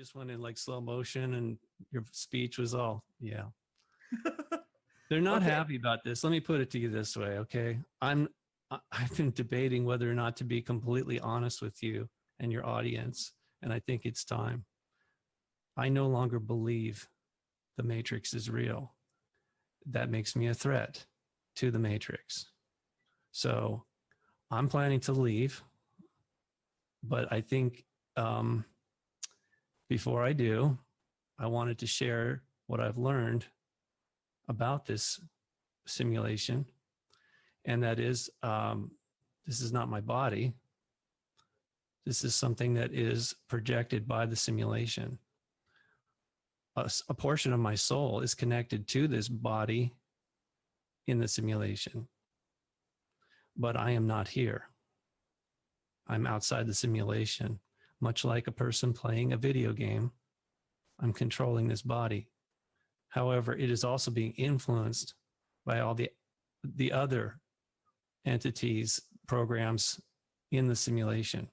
just went in like slow motion and your speech was all, yeah. They're not happy about this. Let me put it to you this way, okay? I've been debating whether or not to be completely honest with you and your audience, and I think it's time. I no longer believe the Matrix is real. That makes me a threat to the Matrix. So I'm planning to leave, but I think before I do, I wanted to share what I've learned about this simulation, and that is, this is not my body. This is something that is projected by the simulation. A portion of my soul is connected to this body in the simulation, but I am not here. I'm outside the simulation, much like a person playing a video game. I'm controlling this body. However, it is also being influenced by all the other entities, programs in the simulation.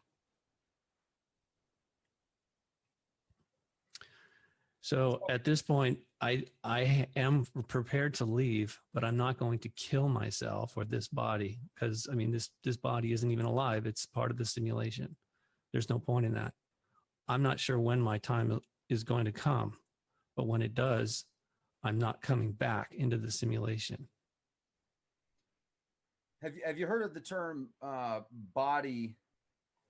So at this point, I am prepared to leave, but I'm not going to kill myself or this body, because I mean, this body isn't even alive. It's part of the simulation. There's no point in that. I'm not sure when my time is going to come, but when it does, I'm not coming back into the simulation. Have you heard of the term body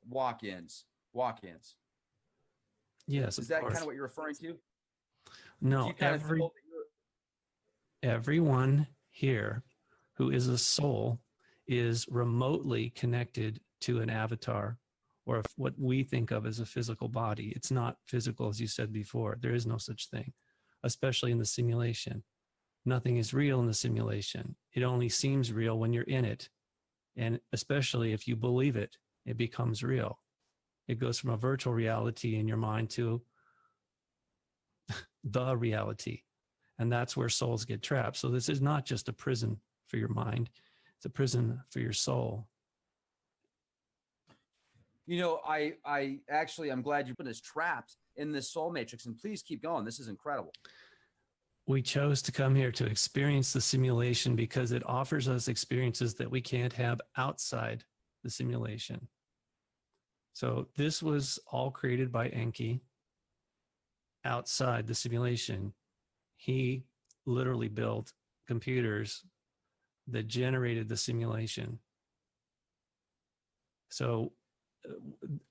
walk-ins? Walk-ins. Yes. Is that kind of what you're referring to? No, everyone here who is a soul is remotely connected to an avatar, or what we think of as a physical body. It's not physical, as you said before. There is no such thing, especially in the simulation. Nothing is real in the simulation. It only seems real when you're in it. And especially if you believe it, it becomes real. It goes from a virtual reality in your mind to the reality. And that's where souls get trapped. So this is not just a prison for your mind. It's a prison for your soul. You know, I'm glad you put us trapped in this soul matrix, and please keep going. This is incredible. We chose to come here to experience the simulation because it offers us experiences that we can't have outside the simulation. So this was all created by Enki outside the simulation. He literally built computers that generated the simulation. So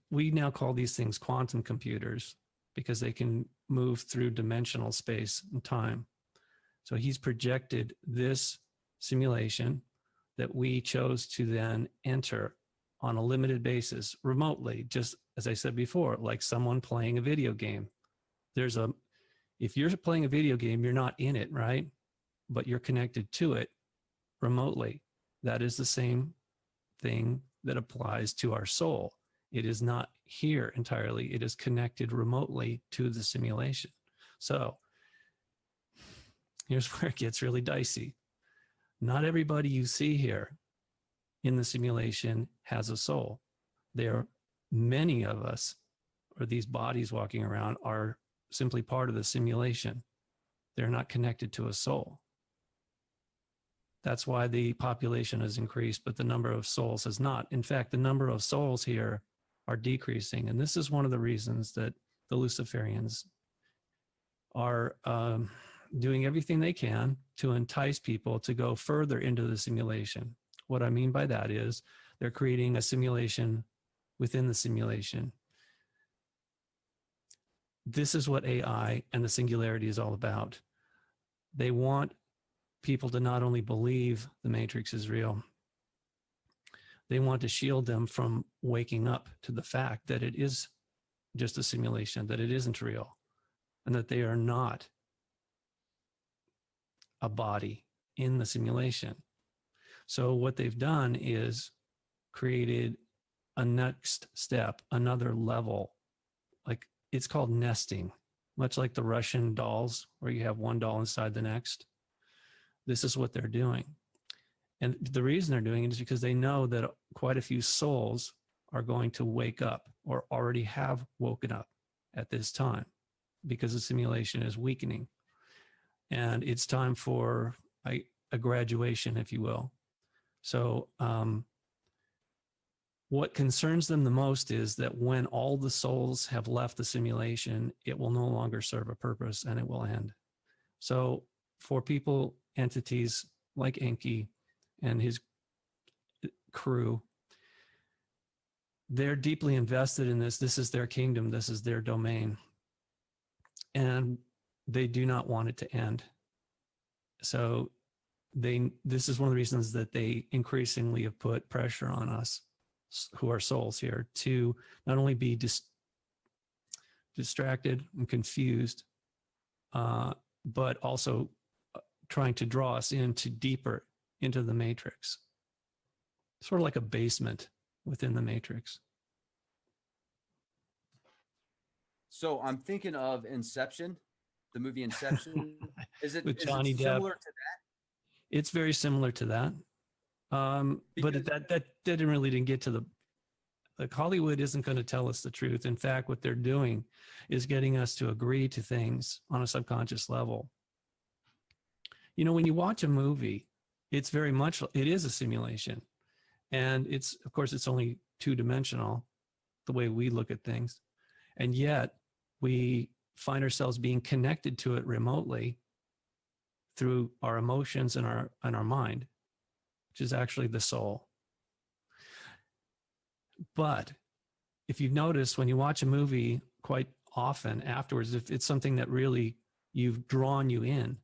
we now call these things quantum computers because they can move through dimensional space and time. So he's projected this simulation that we chose to then enter on a limited basis remotely, just as I said before, like someone playing a video game. If you're playing a video game, you're not in it, right? But you're connected to it remotely. That is the same thing that applies to our soul. It is not here entirely. It is connected remotely to the simulation. So here's where it gets really dicey. Not everybody you see here in the simulation has a soul. Many of us, or these bodies walking around, are simply part of the simulation. They're not connected to a soul. That's why the population has increased, but the number of souls has not. In fact, the number of souls here are decreasing. And this is one of the reasons that the Luciferians are doing everything they can to entice people to go further into the simulation. What I mean by that is they're creating a simulation within the simulation. This is what AI and the singularity is all about. They want people to not only believe the Matrix is real, they want to shield them from waking up to the fact that it is just a simulation, that it isn't real, and that they are not a body in the simulation. So what they've done is created a next step, another level. Like, it's called nesting, much like the Russian dolls, where you have one doll inside the next. This is what they're doing. And the reason they're doing it is because they know that quite a few souls are going to wake up or already have woken up at this time. because the simulation is weakening. And it's time for a graduation, if you will. So what concerns them the most is that when all the souls have left the simulation, it will no longer serve a purpose and it will end. So for people, entities like Enki and his crew, they're deeply invested in this. This is their kingdom. This is their domain. And they do not want it to end. So this is one of the reasons that they increasingly have put pressure on us who are souls here to not only be distracted and confused, but also trying to draw us deeper into the matrix. Sort of like a basement within the matrix. So I'm thinking of Inception, the movie Inception. Is it Johnny Depp. Similar to that? It's very similar to that. But that didn't get to like Hollywood isn't going to tell us the truth. In fact, what they're doing is getting us to agree to things on a subconscious level. You know, when you watch a movie, it is a simulation. And of course, it's only two-dimensional, the way we look at things. And yet we find ourselves being connected to it remotely through our emotions and our mind, which is actually the soul. But if you've noticed, when you watch a movie quite often afterwards, if it's something that really you've drawn you in,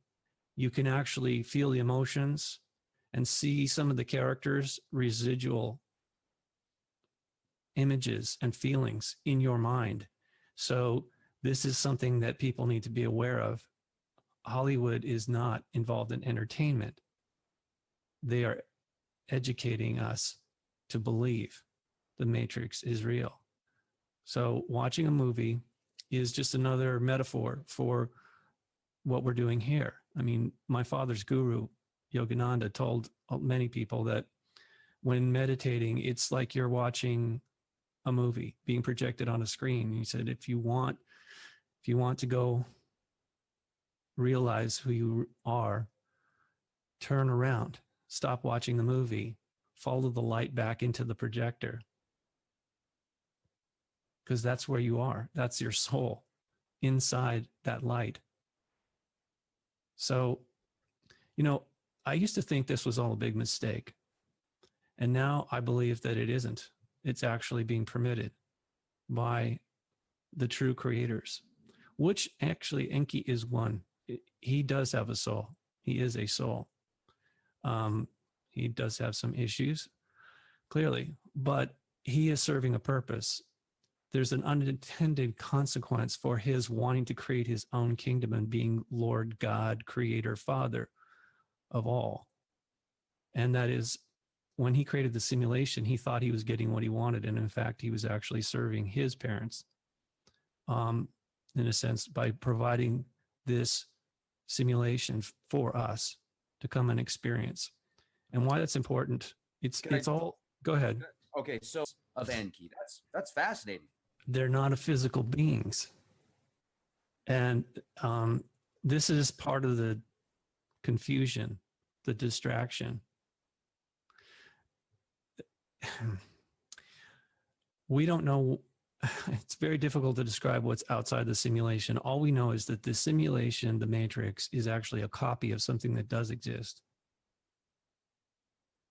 you can actually feel the emotions and see some of the characters' residual images and feelings in your mind. So this is something that people need to be aware of. Hollywood is not involved in entertainment. They are educating us to believe the Matrix is real. So watching a movie is just another metaphor for what we're doing here. I mean, my father's guru, Yogananda, told many people that when meditating, it's like you're watching a movie being projected on a screen. He said, if you want to go realize who you are, turn around, stop watching the movie, follow the light back into the projector. Because that's where you are. That's your soul inside that light. So, you know, I used to think this was all a big mistake. And now I believe that it isn't. It's actually being permitted by the true creators, which actually Enki is one. He does have a soul. He is a soul. He does have some issues, clearly, but he is serving a purpose. There's an unintended consequence for his wanting to create his own kingdom and being Lord God, creator, father of all. And that is, when he created the simulation, he thought he was getting what he wanted. And in fact, he was actually serving his parents, in a sense, by providing this simulation for us to come and experience. And why that's important, it's all, go ahead. Okay, so of Enki, that's fascinating. They're not physical beings. And this is part of the confusion, the distraction. We don't know. It's very difficult to describe what's outside the simulation. All we know is that the simulation, the matrix, is actually a copy of something that does exist.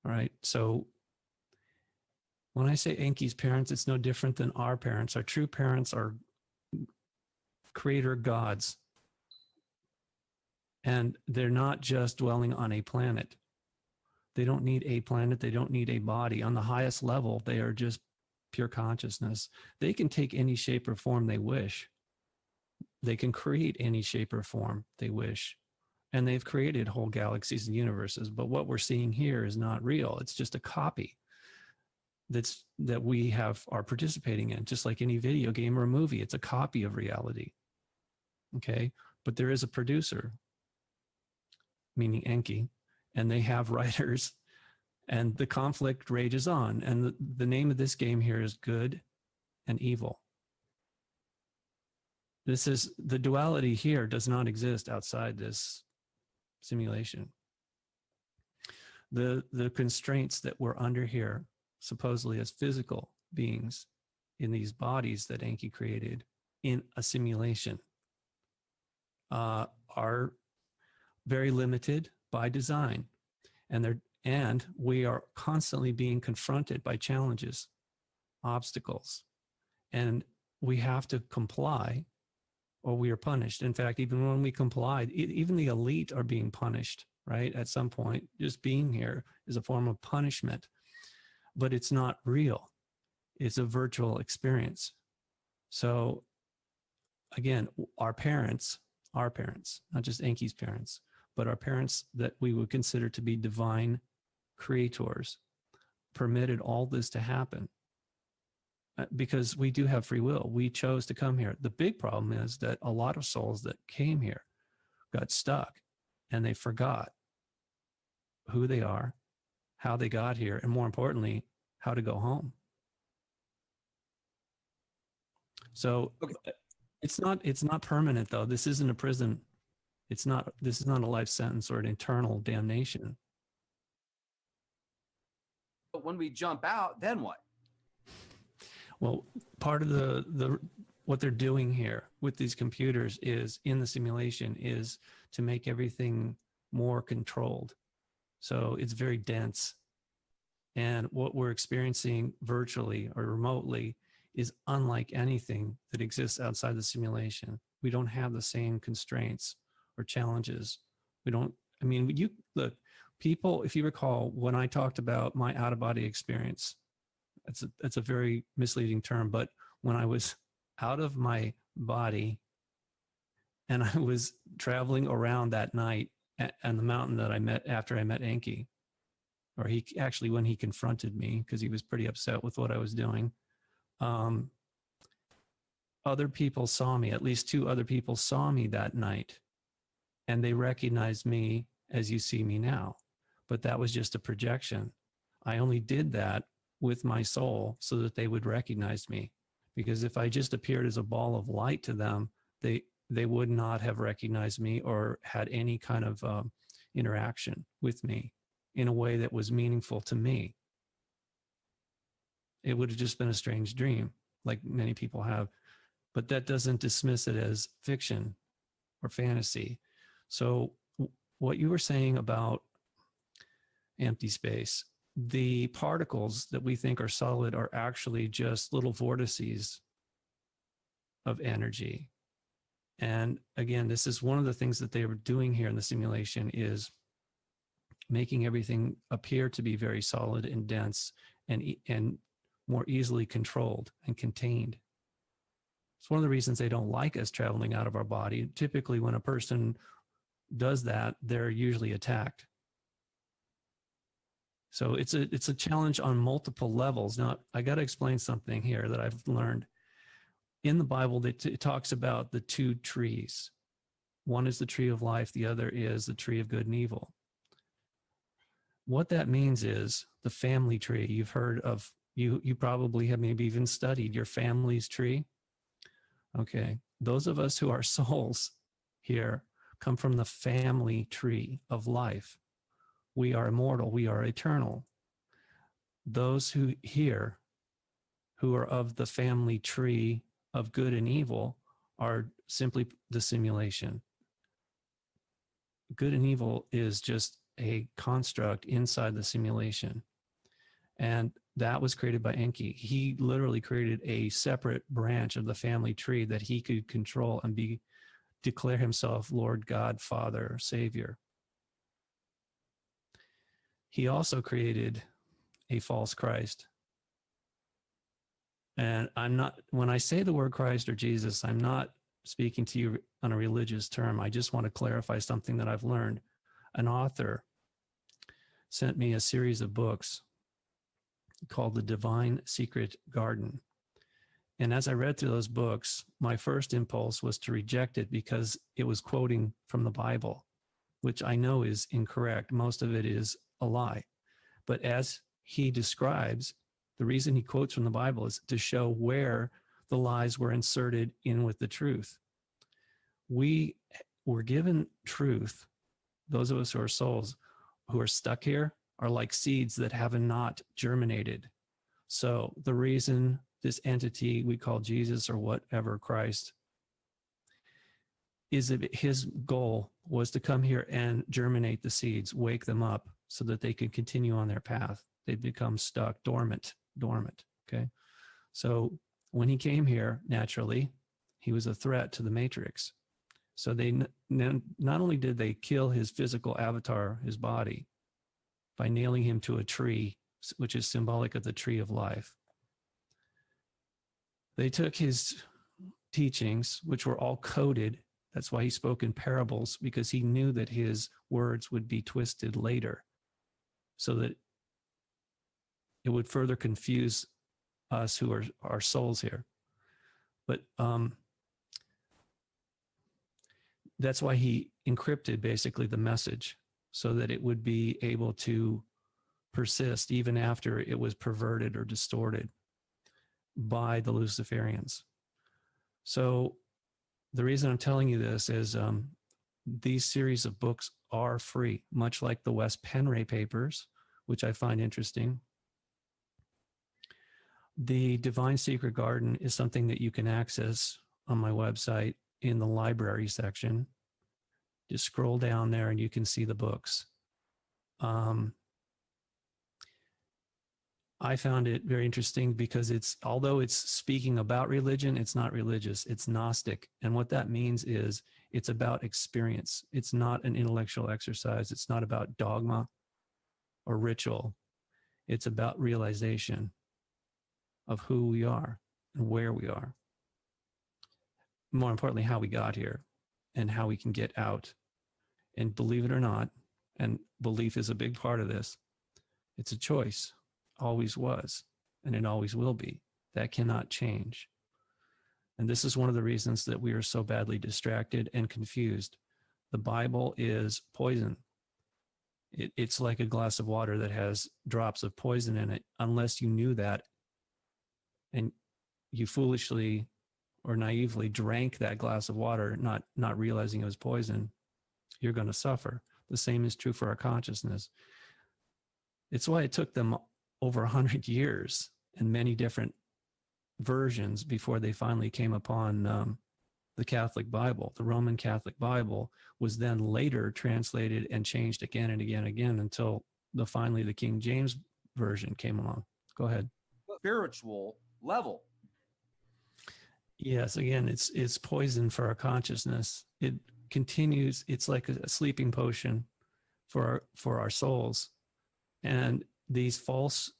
All right. So when I say Enki's parents, it's no different than our parents. Our true parents are creator gods. And they're not just dwelling on a planet. They don't need a planet. They don't need a body. On the highest level, they are just pure consciousness. They can take any shape or form they wish. They can create any shape or form they wish. And they've created whole galaxies and universes. But what we're seeing here is not real. It's just a copy that we are participating in, just like any video game or a movie. It's a copy of reality. Okay? But there is a producer, meaning Enki, and they have writers, and the conflict rages on. And the name of this game here is good and evil. this is the duality here does not exist outside this simulation. The constraints that we're under here, supposedly as physical beings in these bodies that Enki created in a simulation, are very limited by design, and we are constantly being confronted by challenges, obstacles, and we have to comply or we are punished. In fact, even when we comply, even the elite are being punished, right? At some point, just being here is a form of punishment, but it's not real. It's a virtual experience. So again, our parents, not just Enki's parents, but our parents that we would consider to be divine creators, permitted all this to happen because we do have free will. We chose to come here. The big problem is that a lot of souls that came here got stuck and they forgot who they are, how they got here, and more importantly, how to go home. So it's not permanent though. This isn't a prison. This is not a life sentence or an eternal damnation. But when we jump out, then what? Well, part of the what they're doing here with these computers is in the simulation is to make everything more controlled. So it's very dense. And what we're experiencing virtually or remotely is unlike anything that exists outside the simulation. We don't have the same constraints or challenges. You look, people, if you recall, when I talked about my out-of-body experience, that's a very misleading term, but when I was out of my body and I was traveling around that night and the mountain that I met after I met Enki, or when he confronted me because he was pretty upset with what I was doing, other people saw me, at least 2 other people saw me that night, and they recognized me as you see me now. But that was just a projection. I only did that with my soul so that they would recognize me. Because if I just appeared as a ball of light to them, they would not have recognized me or had any kind of interaction with me in a way that was meaningful to me. It would have just been a strange dream, like many people have. But that doesn't dismiss it as fiction or fantasy. So what you were saying about empty space, the particles that we think are solid are actually just little vortices of energy. And again, this is one of the things that they were doing here in the simulation, is making everything appear to be very solid and dense and more easily controlled and contained. It's one of the reasons they don't like us traveling out of our body. Typically, when a person does that, they're usually attacked. So it's a challenge on multiple levels. Now, I got to explain something here that I've learned. In the Bible, it talks about the 2 trees. One is the tree of life. The other is the tree of good and evil. What that means is the family tree. You've heard of, you probably have maybe even studied your family's tree. Okay. Those of us who are souls here come from the family tree of life. We are immortal. We are eternal. Those who are of the family tree of good and evil are simply the simulation. Good and evil is just a construct inside the simulation. And that was created by Enki. He literally created a separate branch of the family tree that he could control and declare himself Lord God, Father, Savior. He also created a false Christ. And when I say the word Christ or Jesus, I'm not speaking to you on a religious term. I just want to clarify something that I've learned. An author sent me a series of books called The Divine Secret Garden. And as I read through those books, my first impulse was to reject it because it was quoting from the Bible, which I know is incorrect. Most of it is a lie. But as he describes, the reason he quotes from the Bible is to show where the lies were inserted in with the truth. we were given truth. Those of us who are souls who are stuck here are like seeds that have not germinated. So the reason this entity we call Jesus or whatever, Christ, is that his goal was to come here and germinate the seeds, wake them up so that they could continue on their path. They become stuck, dormant. Okay. So when he came here, naturally, he was a threat to the matrix. So they not only did they kill his physical avatar, his body, by nailing him to a tree, which is symbolic of the tree of life, they took his teachings, which were all coded. That's why he spoke in parables, because he knew that his words would be twisted later so that it would further confuse us who are our souls here. But that's why he encrypted basically the message so that it would be able to persist even after it was perverted or distorted by the Luciferians. So the reason I'm telling you this is these series of books are free, much like the Wes Penray papers, which I find interesting. The Divine Secret Garden is something that you can access on my website in the library section. Just scroll down there and you can see the books. I found it very interesting because although it's speaking about religion, it's not religious, it's Gnostic. And what that means is it's about experience. It's not an intellectual exercise. It's not about dogma or ritual. It's about realization of who we are and where we are. More importantly, how we got here and how we can get out. And believe it or not, and belief is a big part of this, it's a choice. Always was, and it always will be. That cannot change. And this is one of the reasons that we are so badly distracted and confused. The Bible is poison. It's like a glass of water that has drops of poison in it. Unless you knew that and you foolishly or naively drank that glass of water, not realizing it was poison, you're going to suffer. The same is true for our consciousness. It's why it took them over 100 years and many different versions before they finally came upon the Catholic Bible. The Roman Catholic Bible was then later translated and changed again and again and again until finally the King James Version came along. Go ahead. Spiritual level. Yes, again, it's poison for our consciousness. It continues. It's like a sleeping potion for our souls. And these false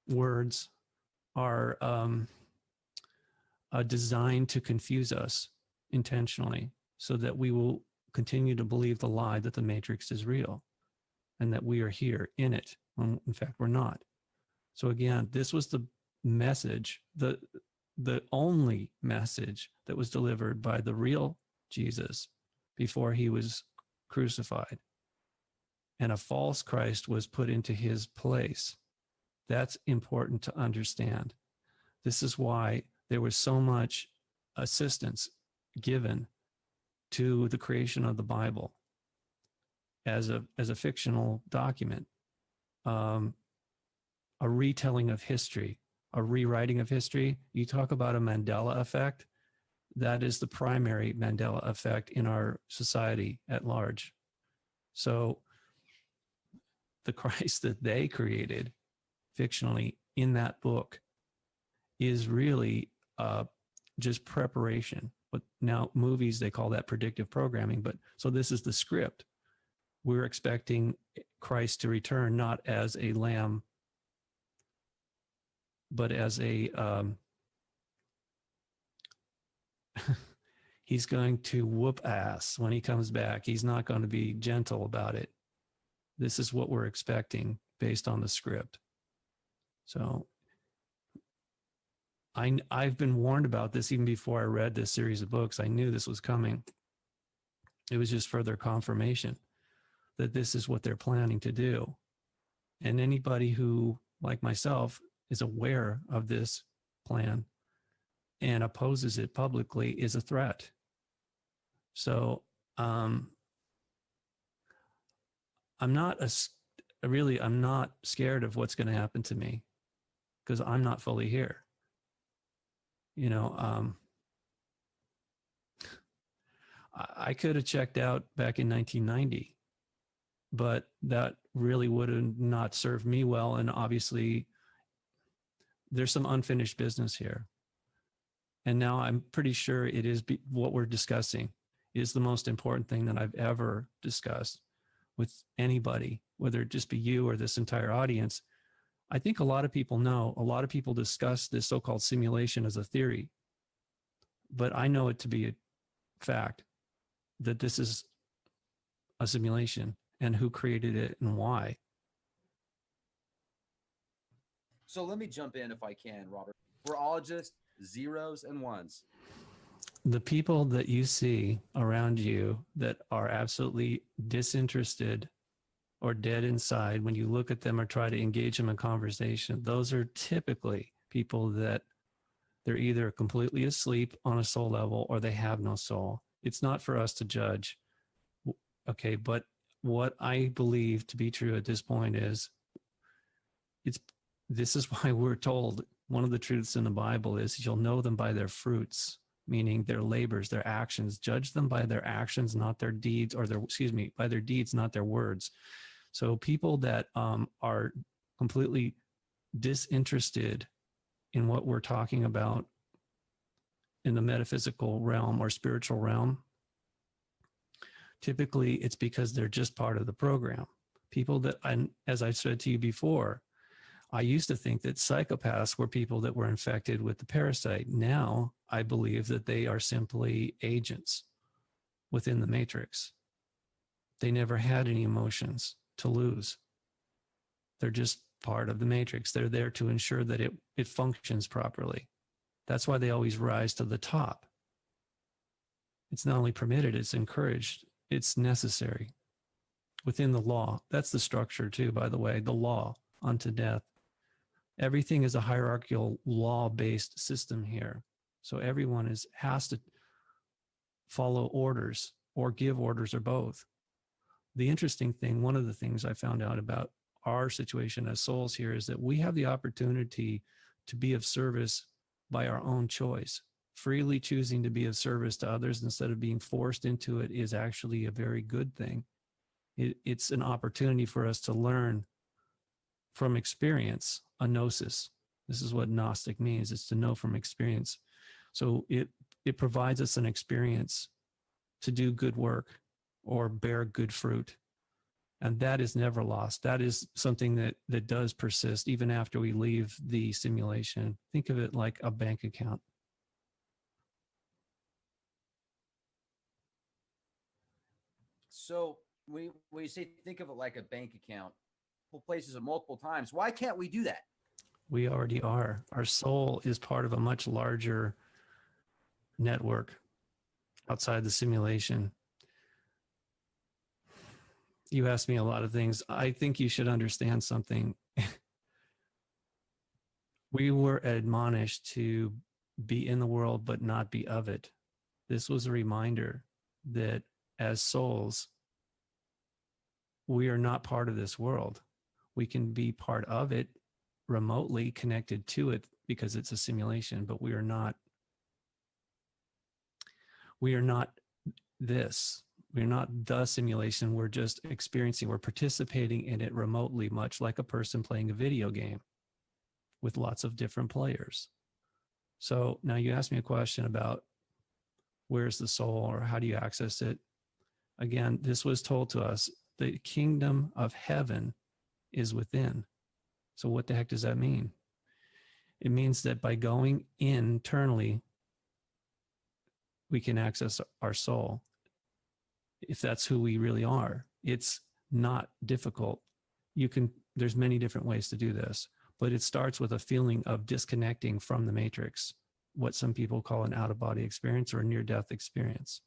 words are designed to confuse us intentionally so that we will continue to believe the lie that the matrix is real and that we are here in it, when in fact we're not. So again, this was the message, the only message that was delivered by the real Jesus before he was crucified. And a false Christ was put into his place. That's important to understand. This is why there was so much assistance given to the creation of the Bible as a fictional document, a retelling of history, a rewriting of history. You talk about a Mandela effect. That is the primary Mandela effect in our society at large. So the Christ that they created fictionally in that book is really just preparation. But now movies, they call that predictive programming. But so this is the script. We're expecting Christ to return not as a lamb, but as a he's going to whoop ass when he comes back. He's not going to be gentle about it. This is what we're expecting based on the script. So I've been warned about this even before I read this series of books. I knew this was coming. It was just further confirmation that this is what they're planning to do. And anybody who, like myself, is aware of this plan and opposes it publicly is a threat So I'm not I'm not scared of what's going to happen to me because I'm not fully here. You know, I could have checked out back in 1990, but that really would have not served me well. And obviously there's some unfinished business here. And now I'm pretty sure it is what we're discussing is the most important thing that I've ever discussed with anybody, whether it just be you or this entire audience. I think a lot of people know, a lot of people discuss this so-called simulation as a theory, but I know it to be a fact that this is a simulation and who created it and why. So let me jump in if I can, Robert. We're all just zeros and ones. The people that you see around you that are absolutely disinterested or dead inside, when you look at them or try to engage them in conversation, those are typically people that they're either completely asleep on a soul level or they have no soul. It's not for us to judge. Okay, but what I believe to be true at this point is this is why we're told one of the truths in the Bible is you'll know them by their fruits, meaning their labors, their actions. Judge them by their actions, not their deeds, or by their deeds, not their words. So people that are completely disinterested in what we're talking about in the metaphysical realm or spiritual realm, typically it's because they're just part of the program. People that, as I said to you before, I used to think that psychopaths were people that were infected with the parasite. Now I believe that they are simply agents within the matrix. They never had any emotions to lose. They're just part of the matrix. They're there to ensure that it functions properly. That's why they always rise to the top. It's not only permitted, it's encouraged. It's necessary within the law. That's the structure too, by the way, the law unto death. Everything is a hierarchical law-based system here. So everyone has to follow orders or give orders or both. The interesting thing, one of the things I found out about our situation as souls here is that we have the opportunity to be of service by our own choice. Freely choosing to be of service to others instead of being forced into it is actually a very good thing. It's an opportunity for us to learn from experience, a gnosis. This is what Gnostic means. It's to know from experience. So it provides us an experience to do good work or bear good fruit. And that is never lost. That is something that does persist even after we leave the simulation. Think of it like a bank account. So when you say think of it like a bank account, places it multiple times. Why can't we do that? We already are. Our soul is part of a much larger network outside the simulation. You asked me a lot of things. I think you should understand something. We were admonished to be in the world, but not be of it. This was a reminder that as souls, we are not part of this world. We can be part of it remotely connected to it because it's a simulation, but we are not this. We're not the simulation. We're just experiencing, we're participating in it remotely, much like a person playing a video game with lots of different players. So now you asked me a question about where's the soul or how do you access it? Again, this was told to us, the kingdom of heaven is within. So what the heck does that mean? It means that by going internally, we can access our soul. If that's who we really are, it's not difficult. There's many different ways to do this, but it starts with a feeling of disconnecting from the matrix, what some people call an out-of-body experience or a near-death experience.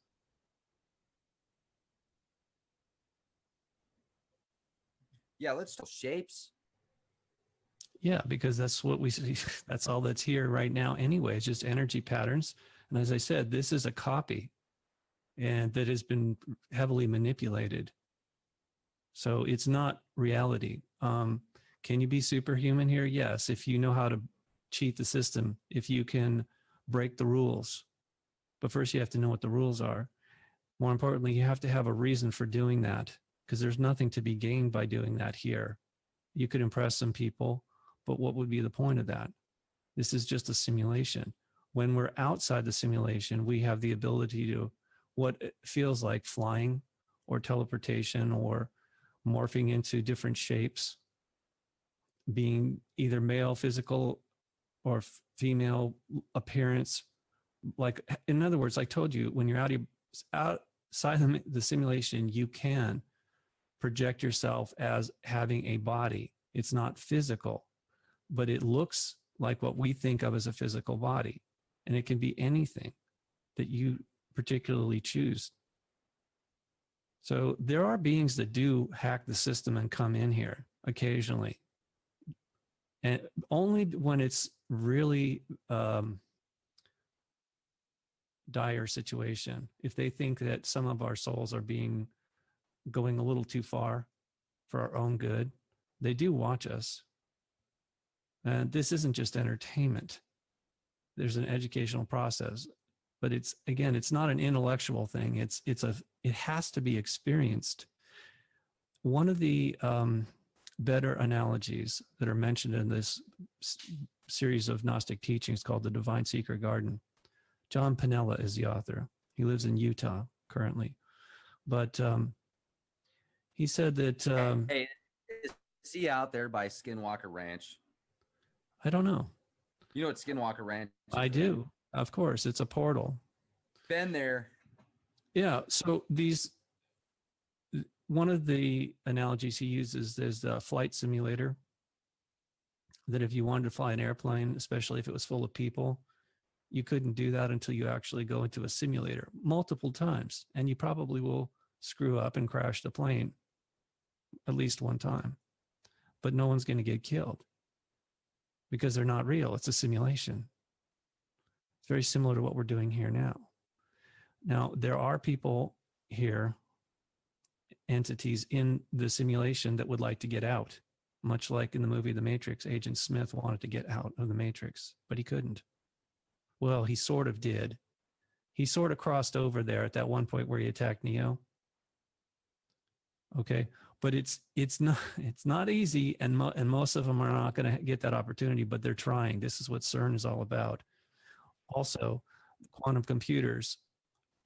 Yeah, let's talk shapes. Yeah, because that's what we see. That's all that's here right now anyway. It's just energy patterns. And as I said, this is a copy. and that has been heavily manipulated. So it's not reality. Can you be superhuman here? Yes, if you know how to cheat the system, if you can break the rules. But first you have to know what the rules are. More importantly, you have to have a reason for doing that, because there's nothing to be gained by doing that here. You could impress some people, but what would be the point of that? This is just a simulation. When we're outside the simulation, we have the ability to what it feels like flying or teleportation or morphing into different shapes, being either male physical or female appearance. Like, in other words, I told you, when you're outside the simulation, you can project yourself as having a body. It's not physical, but it looks like what we think of as a physical body. And it can be anything that you particularly choose. So there are beings that do hack the system and come in here occasionally. And only when it's really dire situation. If they think that some of our souls are going a little too far for our own good, they do watch us. And this isn't just entertainment. There's an educational process, but it's not an intellectual thing. It has to be experienced. One of the better analogies that are mentioned in this series of Gnostic teachings called the Divine Secret Garden. John Piniella is the author. He lives in Utah currently, but he said that. Hey, is he out there by Skinwalker Ranch? I don't know. You know what Skinwalker Ranch is? I do. Of course, it's a portal. Been there. Yeah. So one of the analogies he uses is the flight simulator. That if you wanted to fly an airplane, especially if it was full of people, you couldn't do that until you actually go into a simulator multiple times. And you probably will screw up and crash the plane at least one time. But no one's going to get killed because they're not real. It's a simulation. It's very similar to what we're doing here now. Now, there are people here, entities in the simulation that would like to get out, much like in the movie The Matrix. Agent Smith wanted to get out of the Matrix, but he couldn't. Well, he sort of did. He sort of crossed over there at that one point where he attacked Neo. Okay, but it's not easy, and most of them are not going to get that opportunity, but they're trying. This is what CERN is all about. Also, quantum computers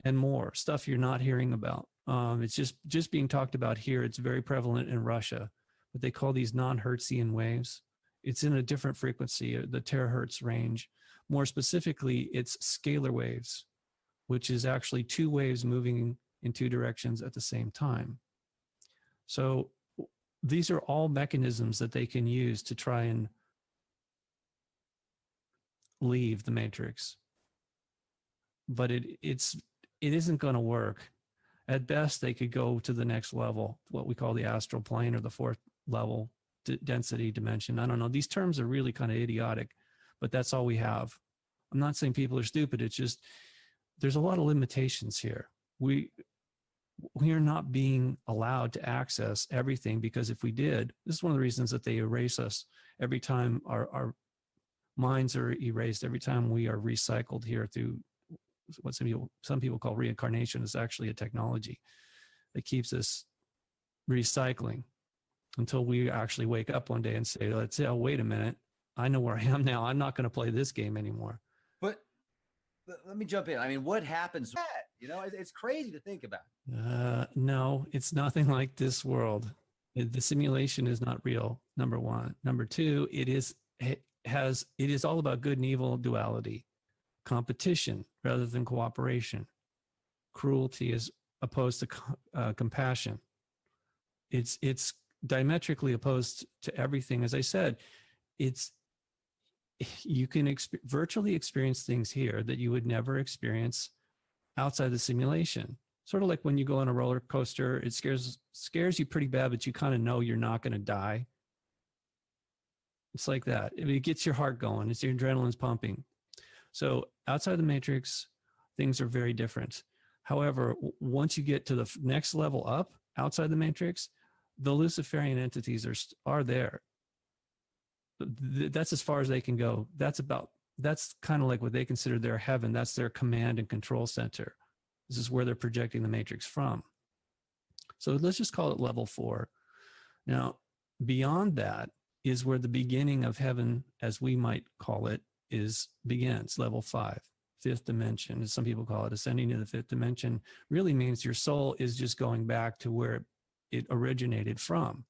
and more stuff you're not hearing about. It's just being talked about here. It's very prevalent in Russia, but they call these non-Hertzian waves. It's in a different frequency, the terahertz range. More specifically, it's scalar waves, which is actually two waves moving in two directions at the same time. So these are all mechanisms that they can use to try and leave the matrix. But it isn't going to work. At best, they could go to the next level, what we call the astral plane, or the fourth level density dimension. I don't know. These terms are really kind of idiotic, but that's all we have. I'm not saying people are stupid. It's just there's a lot of limitations here. We are not being allowed to access everything, because if we did, this is one of the reasons that they erase us every time our minds are erased, every time we are recycled here through what some people call reincarnation. Is actually a technology that keeps us recycling until we actually wake up one day and say, let's say, oh, wait a minute, I know where I am now. I'm not going to play this game anymore. But let me jump in. I mean, what happens with that? You know, it's crazy to think about. No, it's nothing like this world. The simulation is not real, number one. Number two, it is all about good and evil duality, competition rather than cooperation. Cruelty is opposed to compassion. It's diametrically opposed to everything. As I said, you can virtually experience things here that you would never experience outside the simulation. Sort of like when you go on a roller coaster, it scares you pretty bad, but you kind of know you're not going to die. It's like that. It gets your heart going. It's your adrenaline's pumping. So outside the matrix, things are very different. However, once you get to the next level up outside the matrix, the Luciferian entities are there. That's as far as they can go. That's kind of like what they consider their heaven. That's their command and control center. This is where they're projecting the matrix from. So let's just call it level 4. Now, beyond that is where the beginning of heaven, as we might call it, begins, level 5, 5th dimension. As some people call it, ascending to the 5th dimension really means your soul is just going back to where it originated from.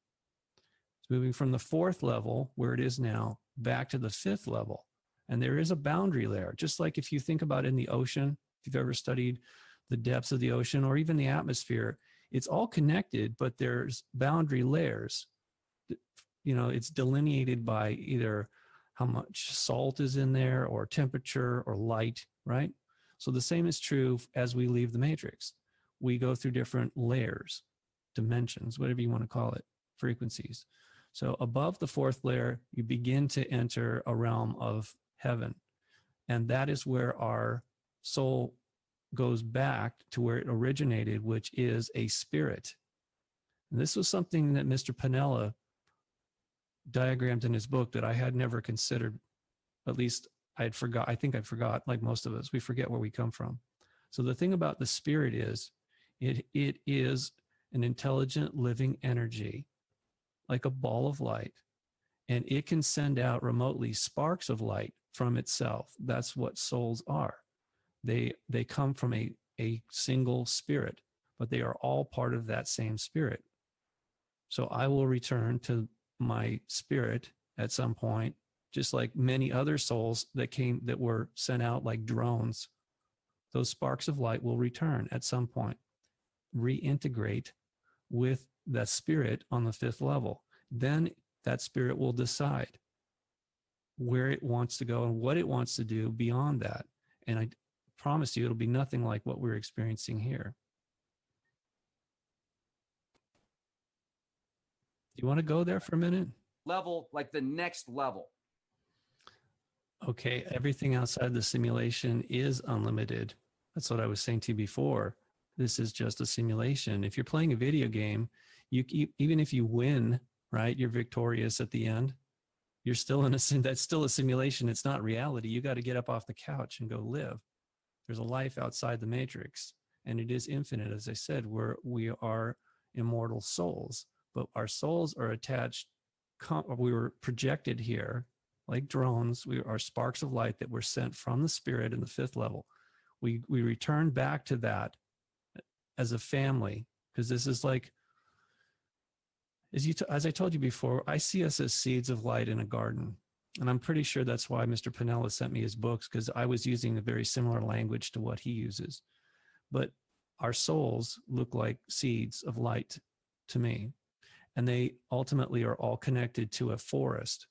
It's moving from the 4th level, where it is now, back to the 5th level. And there is a boundary layer, just like if you think about in the ocean, if you've ever studied the depths of the ocean or even the atmosphere, it's all connected, but there's boundary layers. You know, it's delineated by either how much salt is in there or temperature or light, right? So the same is true as we leave the matrix. We go through different layers, dimensions, whatever you want to call it, frequencies. So above the 4th layer, you begin to enter a realm of heaven. And that is where our soul goes back to where it originated, which is a spirit. And this was something that Mr. Pinella diagrammed in his book that I had never considered. At least I think I forgot, like most of us, we forget where we come from. So the thing about the spirit is, it is an intelligent living energy, like a ball of light, and it can send out remotely sparks of light from itself. That's what souls are. They come from a single spirit, but they are all part of that same spirit. So I will return to my spirit at some point, just like many other souls that were sent out like drones. Those sparks of light will return at some point, reintegrate with that spirit on the 5th level. Then that spirit will decide where it wants to go and what it wants to do beyond that. And I promise you, it'll be nothing like what we're experiencing here. You want to go there for a minute? Level, like the next level. Okay, everything outside the simulation is unlimited. That's what I was saying to you before. This is just a simulation. If you're playing a video game, even if you win, right, you're victorious at the end, you're still that's still a simulation. It's not reality. You got to get up off the couch and go live. There's a life outside the matrix, and it is infinite. As I said, we are immortal souls, but our souls are attached. We were projected here like drones. We are sparks of light that were sent from the spirit in the 5th level. We return back to that as a family, because this is like, as I told you before, I see us as seeds of light in a garden. And I'm pretty sure that's why Mr. Pinella sent me his books, because I was using a very similar language to what he uses. But our souls look like seeds of light to me. And they ultimately are all connected to a forest.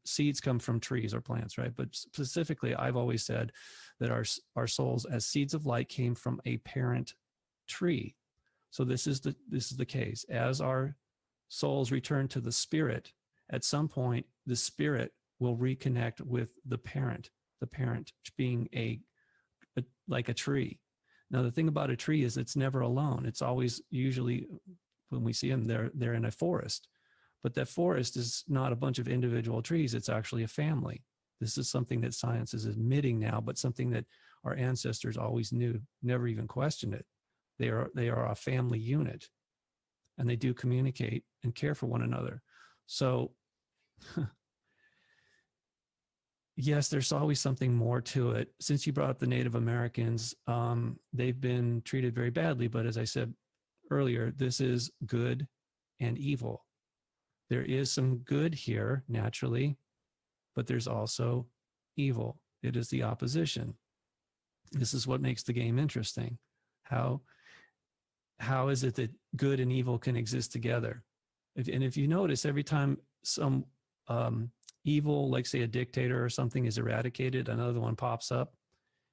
Seeds come from trees or plants, right? But specifically, I've always said that our souls as seeds of light came from a parent tree. So this is the case. As our souls return to the spirit, at some point, the spirit will reconnect with the parent being like a tree. Now, the thing about a tree is it's never alone. It's always, usually when we see them, they're in a forest. But that forest is not a bunch of individual trees. It's actually a family. This is something that science is admitting now, but something that our ancestors always knew, never even questioned it. They are a family unit, and they do communicate and care for one another. So yes, there's always something more to it. Since you brought up the Native Americans, they've been treated very badly. But as I said earlier, this is good and evil. There is some good here naturally, but there's also evil. It is the opposition. This is what makes the game interesting. How is it that good and evil can exist together? If you notice, every time some evil, like say a dictator or something, is eradicated, another one pops up.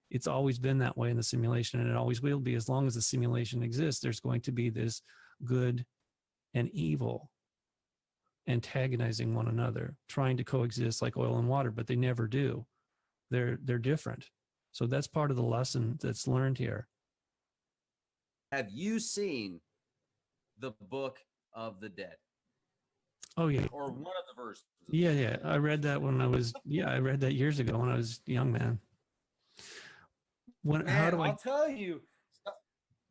It's always been that way in the simulation, and it always will be. As long as the simulation exists, there's going to be this good and evil antagonizing one another, trying to coexist like oil and water, but they never do. They're different. So that's part of the lesson that's learned here. Have you seen the Book of the Dead? Oh yeah. Or one of the versions? Yeah, yeah. I read that when I was, I read that years ago when I was a young man. How Man, do I I'll tell you,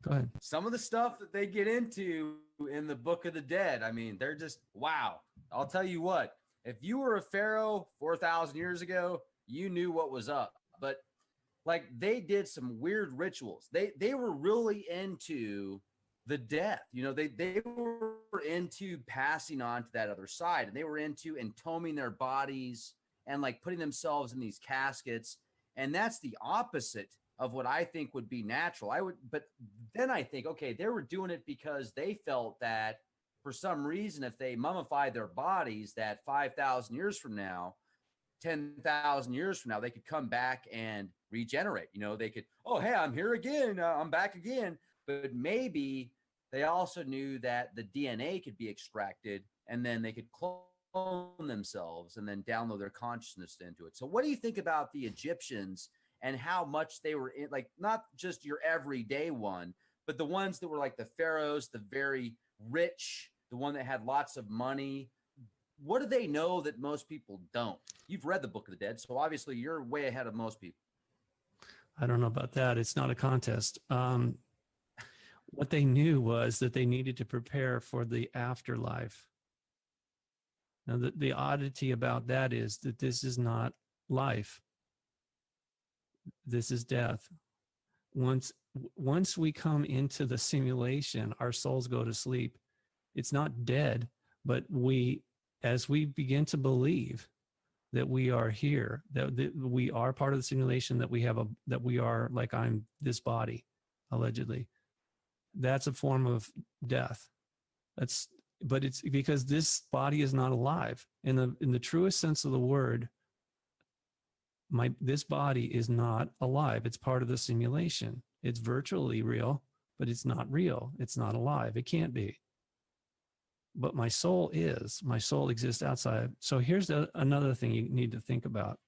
go ahead? some of the stuff that they get into in the Book of the Dead, I mean, they're just wow. I'll tell you what, if you were a pharaoh 4,000 years ago, you knew what was up. But like they did some weird rituals. They were really into the death. You know, they were into passing on to that other side, and they were into entombing their bodies and like putting themselves in these caskets. And that's the opposite of what I think would be natural. But then I think, okay, they were doing it because they felt that for some reason, if they mummified their bodies, that 5,000 years from now, 10,000 years from now, they could come back and regenerate. You know, they could, oh, hey, I'm here again. I'm back again. But maybe they also knew that the DNA could be extracted and then they could clone themselves and then download their consciousness into it. So what do you think about the Egyptians and how much they were in, like, not just your everyday one, but the ones that were like the pharaohs, the very rich, the one that had lots of money? What do they know that most people don't? You've read the Book of the Dead, so obviously you're way ahead of most people. I don't know about that. It's not a contest. What they knew was that they needed to prepare for the afterlife. Now, the oddity about that is that this is not life. This is death. Once we come into the simulation, our souls go to sleep. It's not dead, but as we begin to believe that we are here, that we are part of the simulation, that we are like, I'm this body, allegedly. That's a form of death. But it's because this body is not alive. In the truest sense of the word, this body is not alive. It's part of the simulation. It's virtually real, but it's not real. It's not alive. It can't be. But my soul is. My soul exists outside. So here's another thing you need to think about.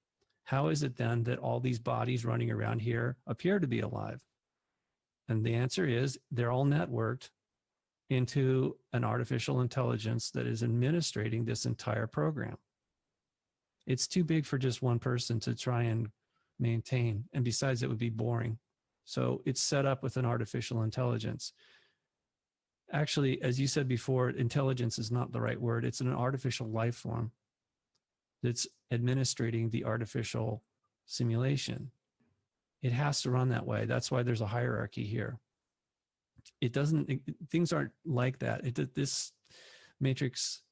How is it then that all these bodies running around here appear to be alive? And the answer is they're all networked into an artificial intelligence that is administrating this entire program. It's too big for just one person to try and maintain. And besides, it would be boring. So it's set up with an artificial intelligence. Actually, as you said before, intelligence is not the right word. It's an artificial life form that's administrating the artificial simulation. It has to run that way. That's why there's a hierarchy here. Things aren't like that. This matrix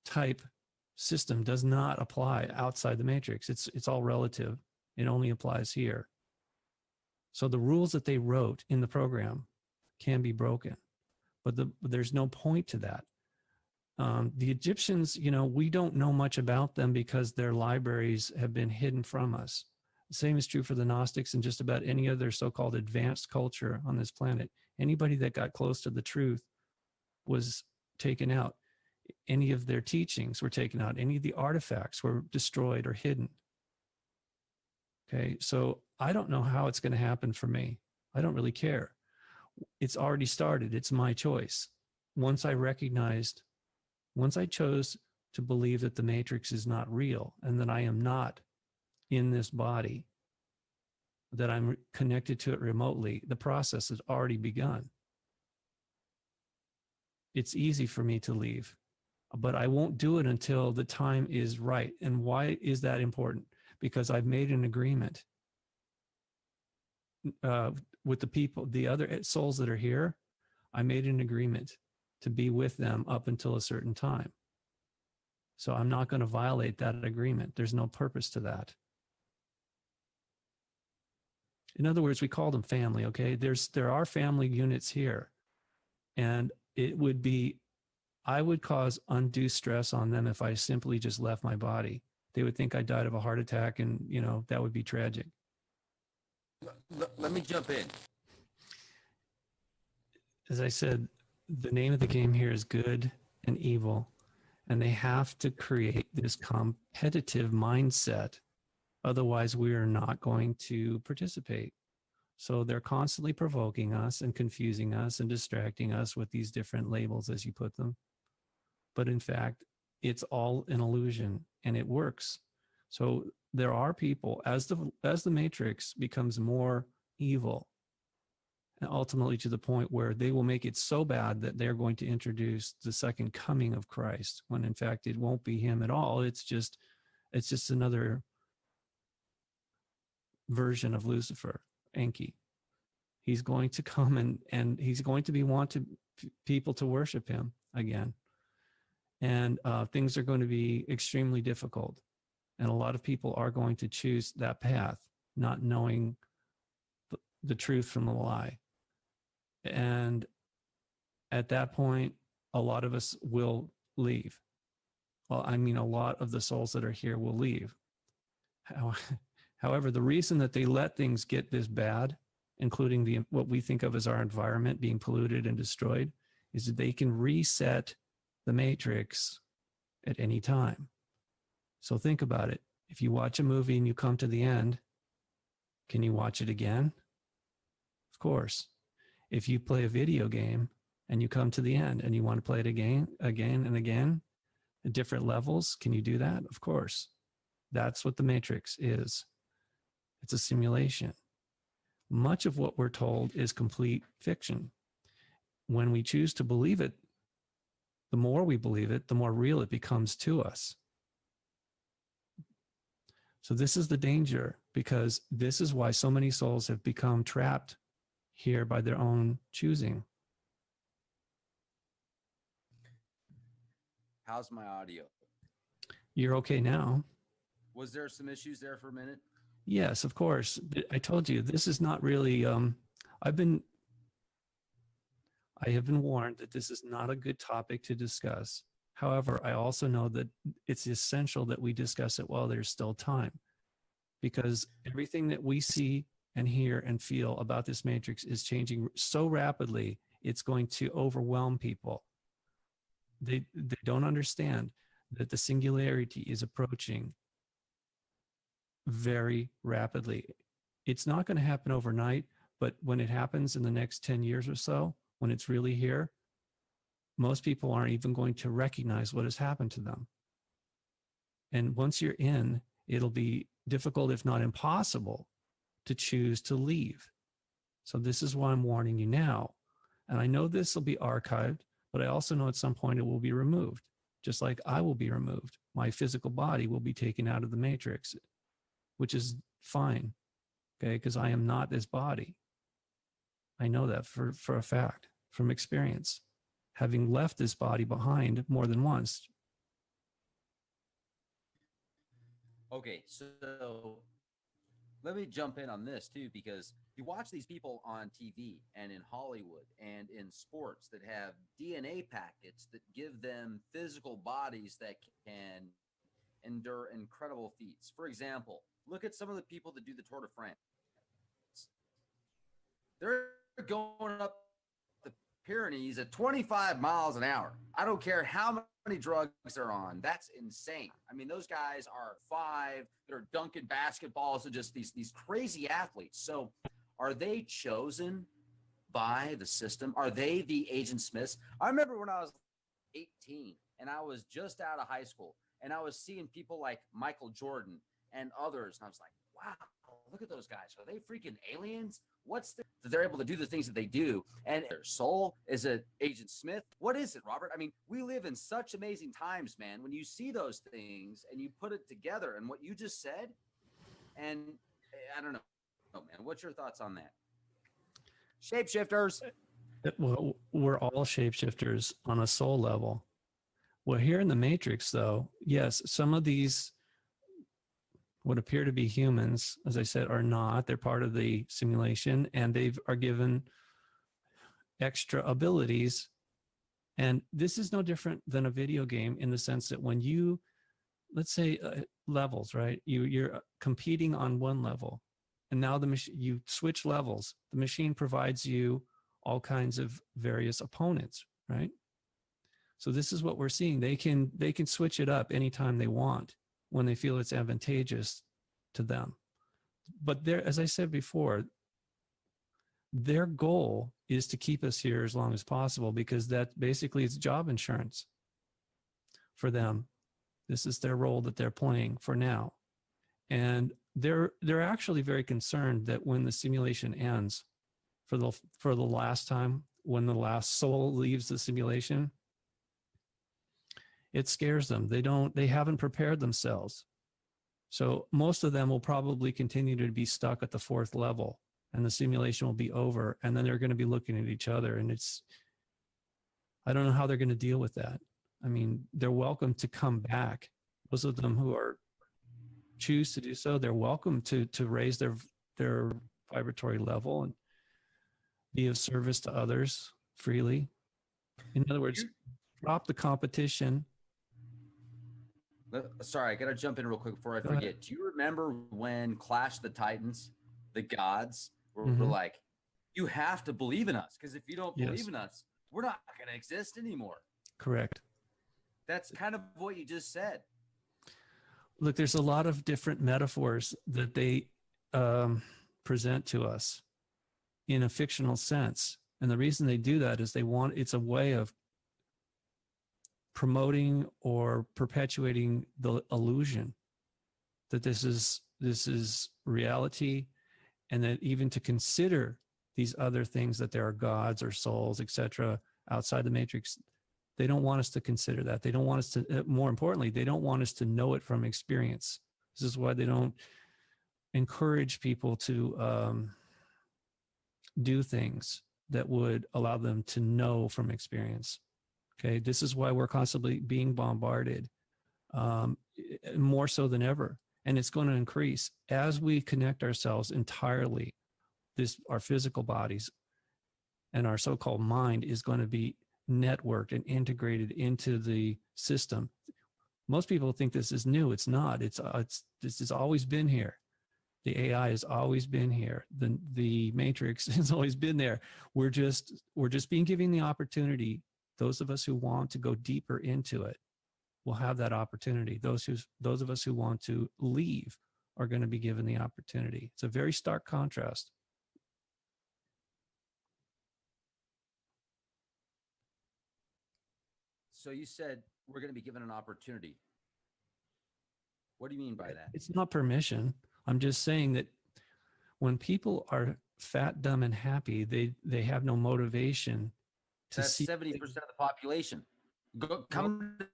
type system does not apply outside the matrix. It's all relative. It only applies here. So the rules that they wrote in the program can be broken. But there's no point to that. The Egyptians, we don't know much about them because their libraries have been hidden from us. The same is true for the Gnostics and just about any other so-called advanced culture on this planet. Anybody that got close to the truth was taken out. Any of their teachings were taken out. Any of the artifacts were destroyed or hidden. Okay, so I don't know how it's going to happen for me. I don't really care. It's already started. It's my choice. Once I chose to believe that the matrix is not real and that I am not in this body, that I'm connected to it remotely, the process has already begun. It's easy for me to leave, but I won't do it until the time is right. And why is that important? Because I've made an agreement with the people, the other souls that are here. I made an agreement to be with them up until a certain time. So I'm not going to violate that agreement. There's no purpose to that. In other words, we call them family, okay? There are family units here. And I would cause undue stress on them if I simply just left my body. They would think I died of a heart attack, and, that would be tragic. Let me jump in. As I said, the name of the game here is good and evil, and they have to create this competitive mindset. Otherwise, we are not going to participate. So they're constantly provoking us and confusing us and distracting us with these different labels, as you put them. But in fact, it's all an illusion, and it works. So there are people, as the matrix becomes more evil, and ultimately to the point where they will make it so bad that they're going to introduce the second coming of Christ, when in fact it won't be him at all. It's just another version of Lucifer, Enki. He's going to come and he's going to want people to worship him again. And things are going to be extremely difficult. And a lot of people are going to choose that path, not knowing the truth from the lie. And at that point, a lot of us will leave. Well, I mean, a lot of the souls that are here will leave. However, the reason that they let things get this bad, including what we think of as our environment being polluted and destroyed, is that they can reset the matrix at any time. So think about it. If you watch a movie and you come to the end, can you watch it again? Of course. If you play a video game and you come to the end and you want to play it again and again at different levels, can you do that? Of course. That's what the matrix is. It's a simulation. Much of what we're told is complete fiction. When we choose to believe it, the more we believe it, the more real it becomes to us. So this is the danger, because this is why so many souls have become trapped here by their own choosing. How's my audio? You're okay now. Was there some issues there for a minute? Yes, of course. I told you, this is not really, I have been warned that this is not a good topic to discuss. However, I also know that it's essential that we discuss it while there's still time, because everything that we see and hear and feel about this matrix is changing so rapidly, it's going to overwhelm people. They don't understand that the singularity is approaching very rapidly. It's not going to happen overnight, but when it happens in the next 10 years or so, when it's really here, most people aren't even going to recognize what has happened to them. And once you're in, it'll be difficult, if not impossible, to choose to leave. So this is why I'm warning you now. And I know this will be archived, but I also know at some point it will be removed, just like I will be removed. My physical body will be taken out of the matrix, which is fine, okay, because I am not this body. I know that for a fact, from experience, having left this body behind more than once. Okay, so let me jump in on this too, because you watch these people on TV and in Hollywood and in sports that have DNA packets that give them physical bodies that can endure incredible feats. For example, look at some of the people that do the Tour de France. They're going up the Pyrenees at 25 miles an hour. I don't care how many drugs they're on. That's insane. I mean, those guys are 5. They're dunking basketballs and just these crazy athletes. So are they chosen by the system? Are they the Agent Smiths? I remember when I was 18 and I was just out of high school and I was seeing people like Michael Jordan and others. And I was like, wow, look at those guys. Are they freaking aliens? What's that they're able to do the things that they do? And their soul is it Agent Smith? What is it, Robert? I mean, we live in such amazing times, man. When you see those things and you put it together and what you just said, and I don't know, man, what's your thoughts on that? Shapeshifters. Well, we're all shapeshifters on a soul level. Well, here in the Matrix, though, yes, some of these what appear to be humans, as I said, are not. They're part of the simulation, and they are given extra abilities. And this is no different than a video game in the sense that when you, let's say levels, right? You're competing on one level, and now you switch levels. The machine provides you all kinds of various opponents, right? So this is what we're seeing. They can switch it up anytime they want, when they feel it's advantageous to them. But there, as I said before, their goal is to keep us here as long as possible, because that basically is job insurance for them. This is their role that they're playing for now. And they're actually very concerned that when the simulation ends for the last time, when the last soul leaves the simulation, it scares them. They haven't prepared themselves. So most of them will probably continue to be stuck at the 4th level, and the simulation will be over, and then they're going to be looking at each other. And I don't know how they're going to deal with that. I mean, they're welcome to come back. Those of them who choose to do so, they're welcome to raise their vibratory level and be of service to others freely. In other words, drop the competition. Sorry, I got to jump in real quick before I forget. Do you remember when Clash of the Titans, the gods were like, you have to believe in us, because if you don't believe in us, we're not going to exist anymore? Correct. That's kind of what you just said. Look, there's a lot of different metaphors that they present to us in a fictional sense. And the reason they do that is it's a way of promoting or perpetuating the illusion that this is reality, and that even to consider these other things, that there are gods or souls, etc., outside the matrix, they don't want us to consider that. They don't want us to, more importantly, they don't want us to know it from experience. This is why they don't encourage people to do things that would allow them to know from experience. Okay, this is why we're constantly being bombarded, more so than ever. And it's going to increase as we connect ourselves entirely. Our physical bodies and our so-called mind is going to be networked and integrated into the system. Most people think this is new. It's not. This has always been here. The AI has always been here. The matrix has always been there. We're just being given the opportunity. Those of us who want to go deeper into it will have that opportunity. Those of us who want to leave are going to be given the opportunity. It's a very stark contrast. So you said we're going to be given an opportunity. What do you mean by that? It's not permission. I'm just saying that when people are fat, dumb, and happy, they have no motivation to That's see. 70% of the population.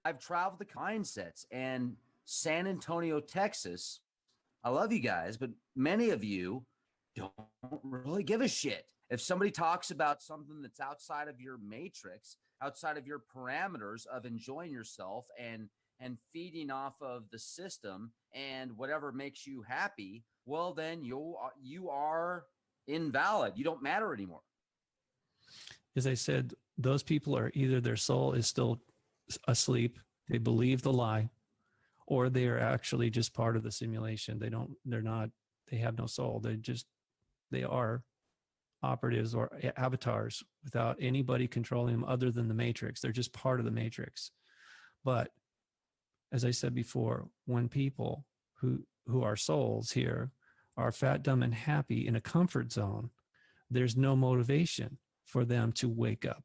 I've traveled the mindsets, and San Antonio, Texas. I love you guys, but many of you don't really give a shit. If somebody talks about something that's outside of your matrix, outside of your parameters of enjoying yourself and feeding off of the system and whatever makes you happy, well, then you are invalid. You don't matter anymore. As I said, those people are either their soul is still asleep, they believe the lie, or they are actually just part of the simulation. They have no soul. They are operatives or avatars without anybody controlling them other than the matrix. They're just part of the matrix. But as I said before, when people who are souls here are fat, dumb, and happy in a comfort zone, there's no motivation for them to wake up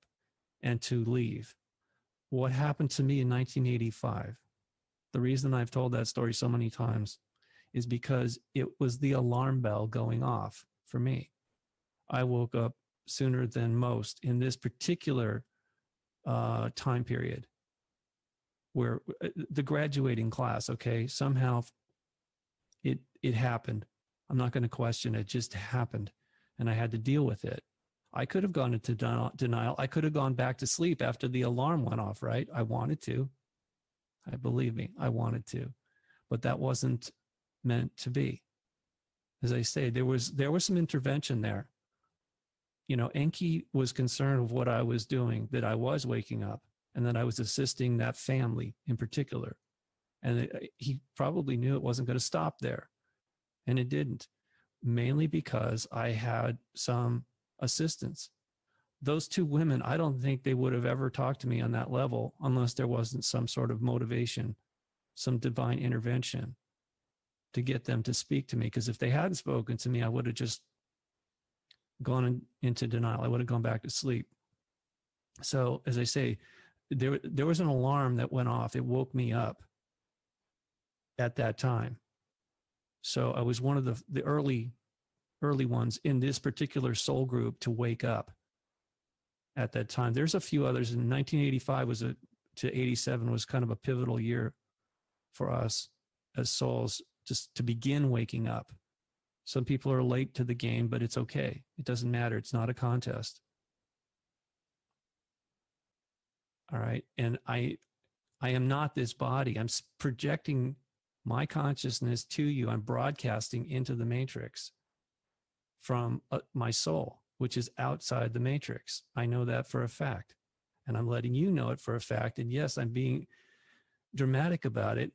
and to leave. What happened to me in 1985, the reason I've told that story so many times is because it was the alarm bell going off for me. I woke up sooner than most in this particular time period, where the graduating class, okay, somehow it happened. I'm not going to question it, it just happened, and I had to deal with it. I could have gone into denial. I could have gone back to sleep after the alarm went off, right? I wanted to. Believe me, I wanted to, but that wasn't meant to be. As I say, there was some intervention there. You know, Enki was concerned with what I was doing, that I was waking up and that I was assisting that family in particular. And he probably knew it wasn't going to stop there. And it didn't, mainly because I had some assistance. Those two women, I don't think they would have ever talked to me on that level unless there wasn't some sort of motivation, some divine intervention to get them to speak to me. Because if they hadn't spoken to me, I would have just gone into denial. I would have gone back to sleep. So as I say, there was an alarm that went off. It woke me up at that time. So I was one of the early ones in this particular soul group to wake up at that time. There's a few others. In 1985 to 87 was kind of a pivotal year for us as souls, just to begin waking up. Some people are late to the game, but it's okay. It doesn't matter. It's not a contest. All right. And I am not this body. I'm projecting my consciousness to you. I'm broadcasting into the matrix from my soul, which is outside the matrix. I know that for a fact. And I'm letting you know it for a fact. And yes, I'm being dramatic about it,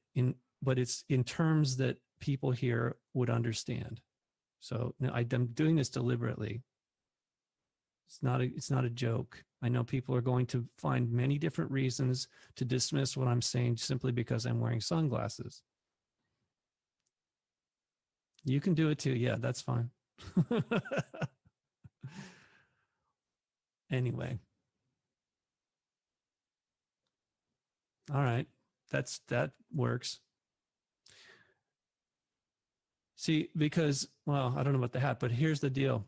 but it's in terms that people here would understand. So I'm doing this deliberately. It's not a joke. I know people are going to find many different reasons to dismiss what I'm saying simply because I'm wearing sunglasses. You can do it too. Yeah, that's fine. Anyway. All right. That works. See, because, well, I don't know about the hat, but here's the deal.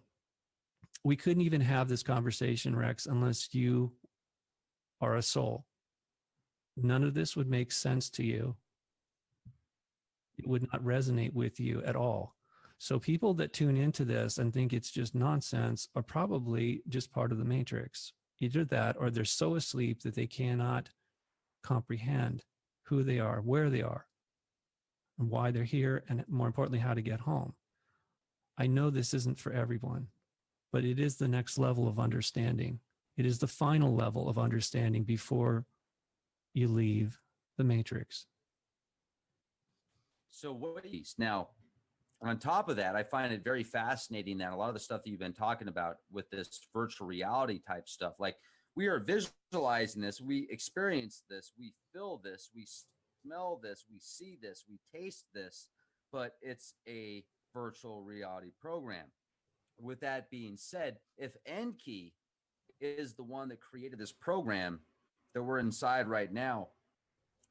We couldn't even have this conversation, Rex, unless you are a soul. None of this would make sense to you. It would not resonate with you at all. So people that tune into this and think it's just nonsense are probably just part of the matrix. Either that, or they're so asleep that they cannot comprehend who they are, where they are, and why they're here, and more importantly, how to get home. I know this isn't for everyone, but it is the next level of understanding. It is the final level of understanding before you leave the matrix. So now, on top of that, I find it very fascinating that a lot of the stuff that you've been talking about with this virtual reality type stuff, like we are visualizing this, we experience this, we feel this, we smell this, we see this, we taste this, but it's a virtual reality program. With that being said, if Enki is the one that created this program that we're inside right now,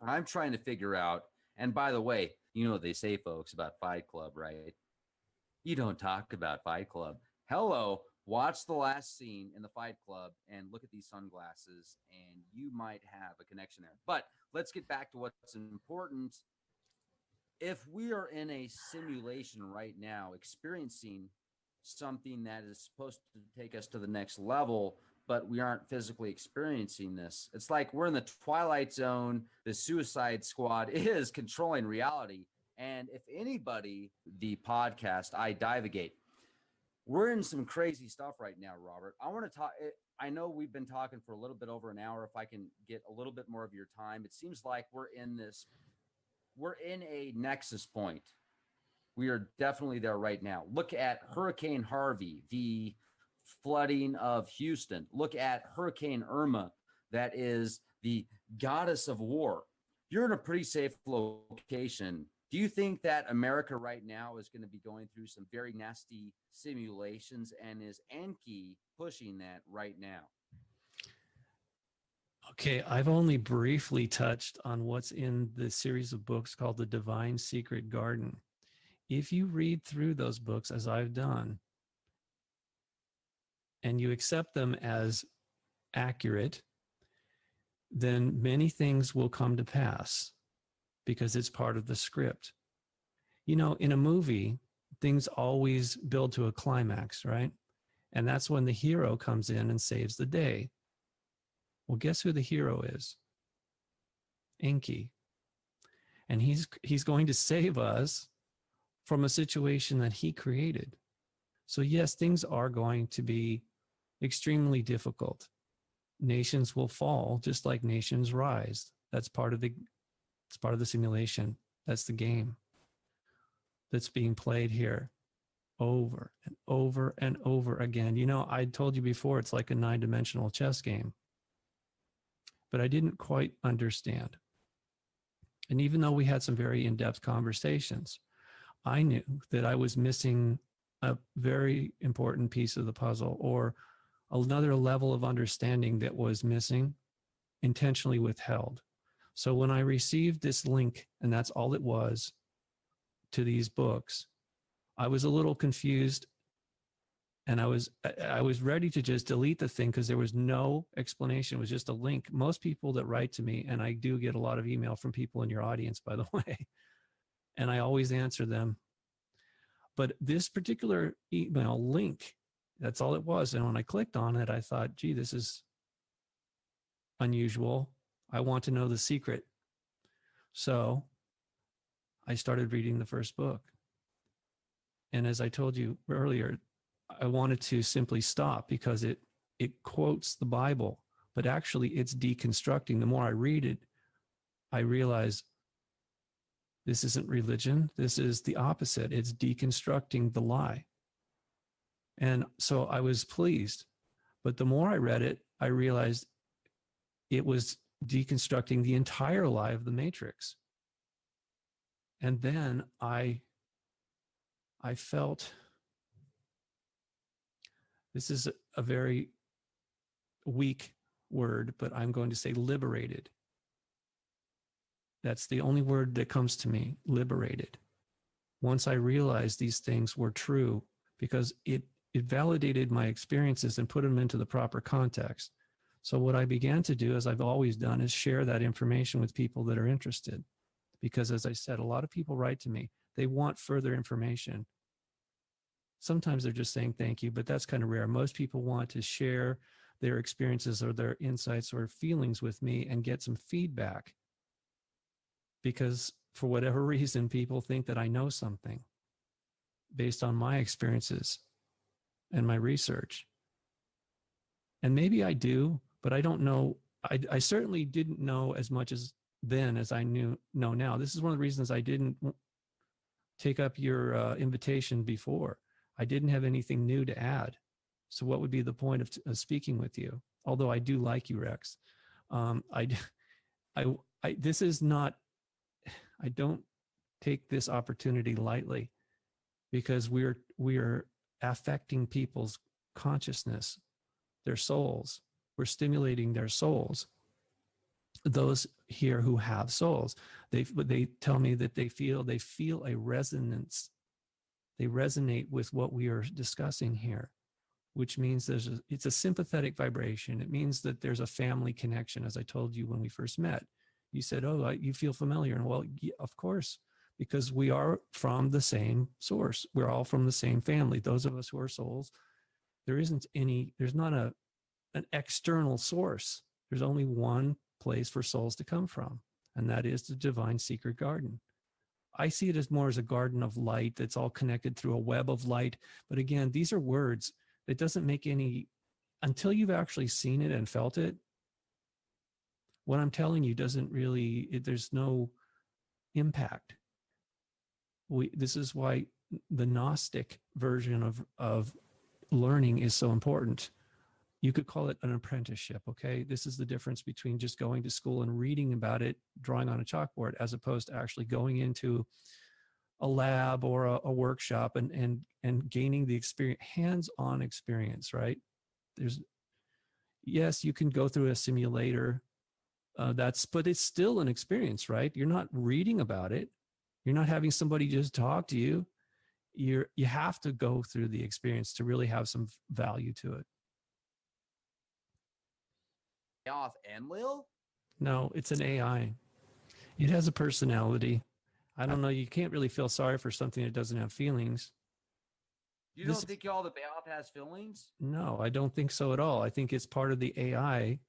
I'm trying to figure out, and by the way, you know what they say, folks, about Fight Club, right? You don't talk about Fight Club. Hello, watch the last scene in the Fight Club and look at these sunglasses, and you might have a connection there. But let's get back to what's important. If we are in a simulation right now, experiencing something that is supposed to take us to the next level, but we aren't physically experiencing this. It's like we're in the Twilight Zone. The Suicide Squad is controlling reality. And if anybody, the podcast, I Divagate, we're in some crazy stuff right now, Robert. I want to talk. I know we've been talking for a little bit over an hour. If I can get a little bit more of your time, it seems like we're in a nexus point. We are definitely there right now. Look at Hurricane Harvey, the flooding of Houston. Look at Hurricane Irma, that is the goddess of war. You're in a pretty safe location. Do you think that America right now is going to be going through some very nasty simulations, and is Enki pushing that right now? Okay, I've only briefly touched on what's in the series of books called The Divine Secret Garden. If you read through those books, as I've done, and you accept them as accurate, then many things will come to pass because it's part of the script. You know, in a movie, things always build to a climax, right? And that's when the hero comes in and saves the day. Well, guess who the hero is? Enki. And he's going to save us from a situation that he created. So yes, things are going to be extremely difficult. Nations will fall just like nations rise. It's part of the simulation. That's the game that's being played here over and over and over again. You know, I told you before, it's like a 9-dimensional chess game, but I didn't quite understand. And even though we had some very in-depth conversations, I knew that I was missing a very important piece of the puzzle, or another level of understanding that was missing, intentionally withheld. So when I received this link, and that's all it was, to these books, I was a little confused, and I was ready to just delete the thing because there was no explanation. It was just a link. Most people that write to me, and I do get a lot of email from people in your audience, by the way, and I always answer them. But this particular email link, that's all it was. And when I clicked on it, I thought, gee, this is unusual. I want to know the secret. So I started reading the first book. And as I told you earlier, I wanted to simply stop because it quotes the Bible, but actually it's deconstructing. The more I read it, I realize this isn't religion. This is the opposite. It's deconstructing the lie. And so I was pleased. But the more I read it, I realized it was deconstructing the entire lie of the Matrix. And then I felt, this is a very weak word, but I'm going to say liberated. That's the only word that comes to me, liberated. Once I realized these things were true, because it validated my experiences and put them into the proper context. So what I began to do, as I've always done, is share that information with people that are interested. Because as I said, a lot of people write to me, they want further information. Sometimes they're just saying thank you, but that's kind of rare. Most people want to share their experiences or their insights or feelings with me and get some feedback. Because for whatever reason, people think that I know something based on my experiences and my research. And maybe I do, but I don't know. I certainly didn't know as much as then as I know now. This is one of the reasons I didn't take up your invitation before. I didn't have anything new to add. So what would be the point of speaking with you? Although I do like you, Rex. This is not, I don't take this opportunity lightly, because we're affecting people's consciousness, their souls. We're stimulating their souls. Those here who have souls, they tell me that they feel a resonance. They resonate with what we are discussing here, which means it's a sympathetic vibration. It means that there's a family connection. As I told you when we first met, you said, "Oh, you feel familiar." And well, yeah, of course, because we are from the same source. We're all from the same family. Those of us who are souls, there's not an external source. There's only one place for souls to come from, and that is the divine secret garden. I see it as more as a garden of light that's all connected through a web of light. But again, these are words that doesn't make any, until you've actually seen it and felt it. What I'm telling you doesn't really, there's no impact. This is why the Gnostic version of learning is so important. You could call it an apprenticeship, okay? This is the difference between just going to school and reading about it, drawing on a chalkboard, as opposed to actually going into a lab or a workshop and gaining the experience, hands-on experience, right? Yes, you can go through a simulator, but it's still an experience, right? You're not reading about it. You're not having somebody just talk to you. You have to go through the experience to really have some value to it. Off and Lil? No, it's an AI. It has a personality. I don't know. You can't really feel sorry for something that doesn't have feelings. You don't think all the Bayoff has feelings? No, I don't think so at all. I think it's part of the AI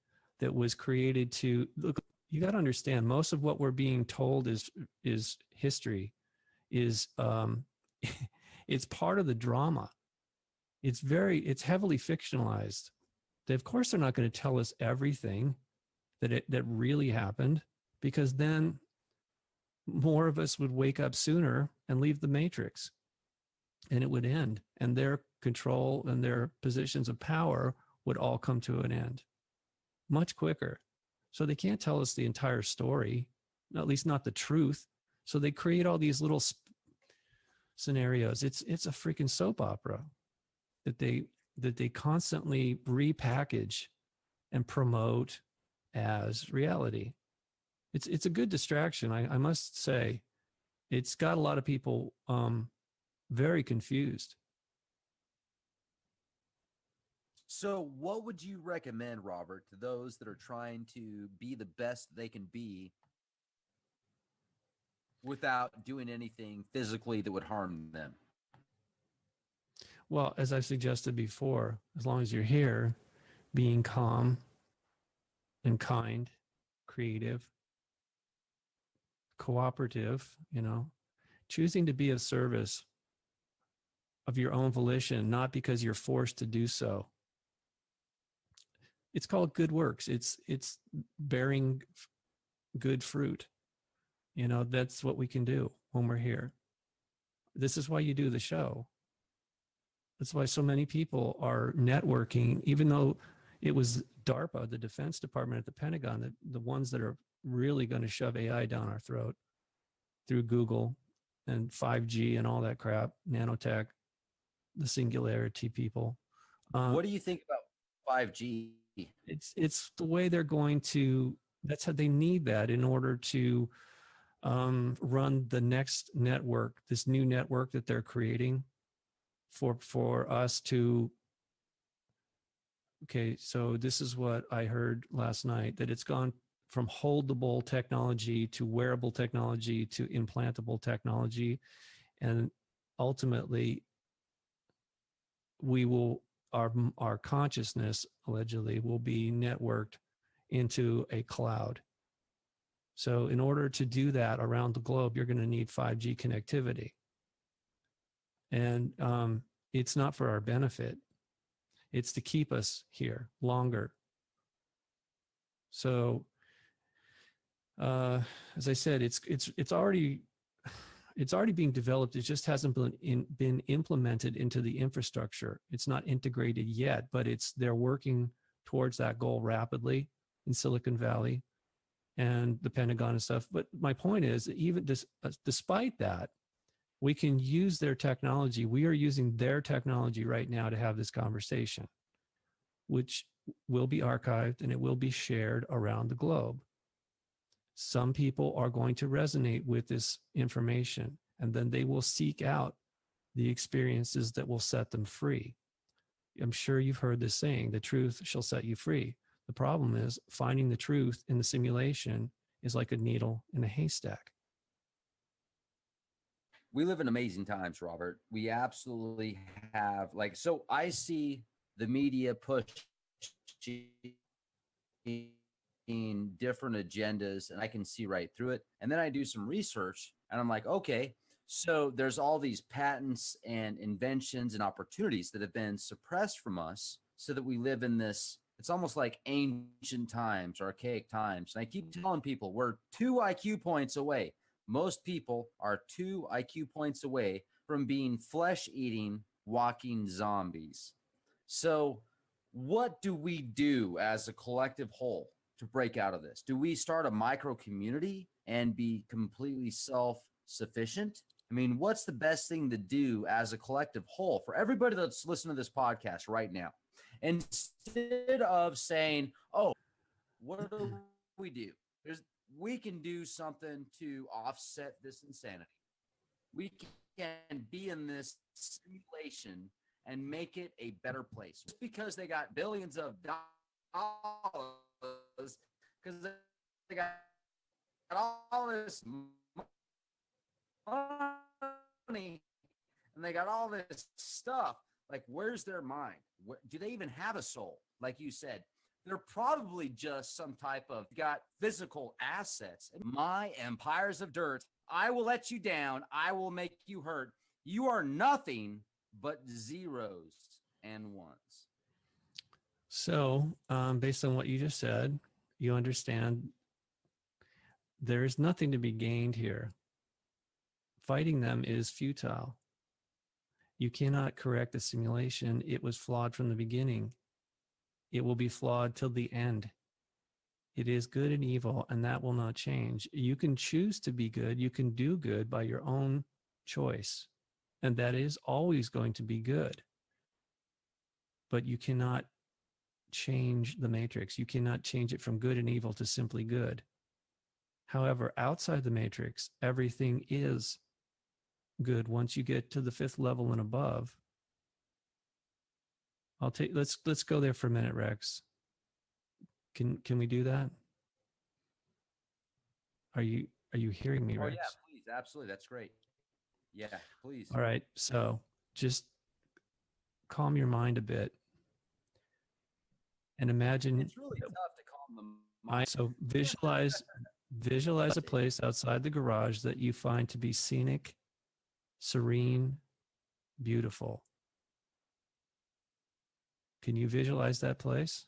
that was created to look. You got to understand, most of what we're being told is history, is it's part of the drama. It's heavily fictionalized. Of course, they're not going to tell us everything that really happened, because then more of us would wake up sooner and leave the Matrix, and it would end, and their control and their positions of power would all come to an end much quicker. So they can't tell us the entire story, at least not the truth. So they create all these little scenarios. It's a freaking soap opera that they constantly repackage and promote as reality. It's a good distraction. I must say, it's got a lot of people very confused. So, what would you recommend, Robert, to those that are trying to be the best they can be without doing anything physically that would harm them? Well, as I've suggested before, as long as you're here, being calm and kind, creative, cooperative, choosing to be of service of your own volition, not because you're forced to do so. It's called good works. It's bearing good fruit. That's what we can do when we're here. This is why you do the show. That's why so many people are networking, even though it was DARPA, the Defense Department at the Pentagon, the ones that are really going to shove AI down our throat through Google and 5G and all that crap, nanotech, the singularity people. What do you think about 5G? It's the way they're going to, that's how they need that in order to run the next network, this new network that they're creating for us to, okay, so this is what I heard last night, that it's gone from holdable technology to wearable technology to implantable technology. And ultimately, we will, our consciousness allegedly will be networked into a cloud. So in order to do that around the globe, you're going to need 5G connectivity. And it's not for our benefit. It's to keep us here longer. So as I said, it's already being developed. It just hasn't been implemented into the infrastructure. It's not integrated yet, but they're working towards that goal rapidly in Silicon Valley and the Pentagon and stuff. But my point is, even despite that, we can use their technology. We are using their technology right now to have this conversation, which will be archived and it will be shared around the globe. Some people are going to resonate with this information, and then they will seek out the experiences that will set them free. I'm sure you've heard this saying, the truth shall set you free. The problem is finding the truth in the simulation is like a needle in a haystack. We live in amazing times, Robert. We absolutely have, so I see the media pushing different agendas, and I can see right through it. And then I do some research and I'm like, okay, so there's all these patents and inventions and opportunities that have been suppressed from us so that we live in this, it's almost like ancient times, archaic times. And I keep telling people we're 2 IQ points away. Most people are 2 IQ points away from being flesh-eating, walking zombies. So what do we do as a collective whole to break out of this? Do we start a micro community and be completely self-sufficient? I mean, what's the best thing to do as a collective whole for everybody that's listening to this podcast right now? Instead of saying, oh, what do we do? We can do something to offset this insanity. We can be in this simulation and make it a better place. Just because they got billions of dollars, because they got all this money and they got all this stuff, like, where's their mind? Do they even have a soul? Like you said, they're probably just some type of got physical assets. My empires of dirt, I will let you down. I will make you hurt. You are nothing but zeros and ones. So based on what you just said, you understand there is nothing to be gained here. Fighting them is futile. You cannot correct the simulation. It was flawed from the beginning. It will be flawed till the end. It is good and evil, and that will not change. You can choose to be good. You can do good by your own choice. and that is always going to be good. But you cannot change the matrix. You cannot change it from good and evil to simply good. However, outside the matrix, everything is good. Once you get to the 5th level and above, let's go there for a minute, Rex. Can we do that? Are you hearing me, Rex? Oh yeah, please, absolutely, that's great. Yeah, please. All right, so just calm your mind a bit and imagine. It's really tough to calm the mind. So visualize a place outside the garage that you find to be scenic, serene, beautiful. Can you visualize that place?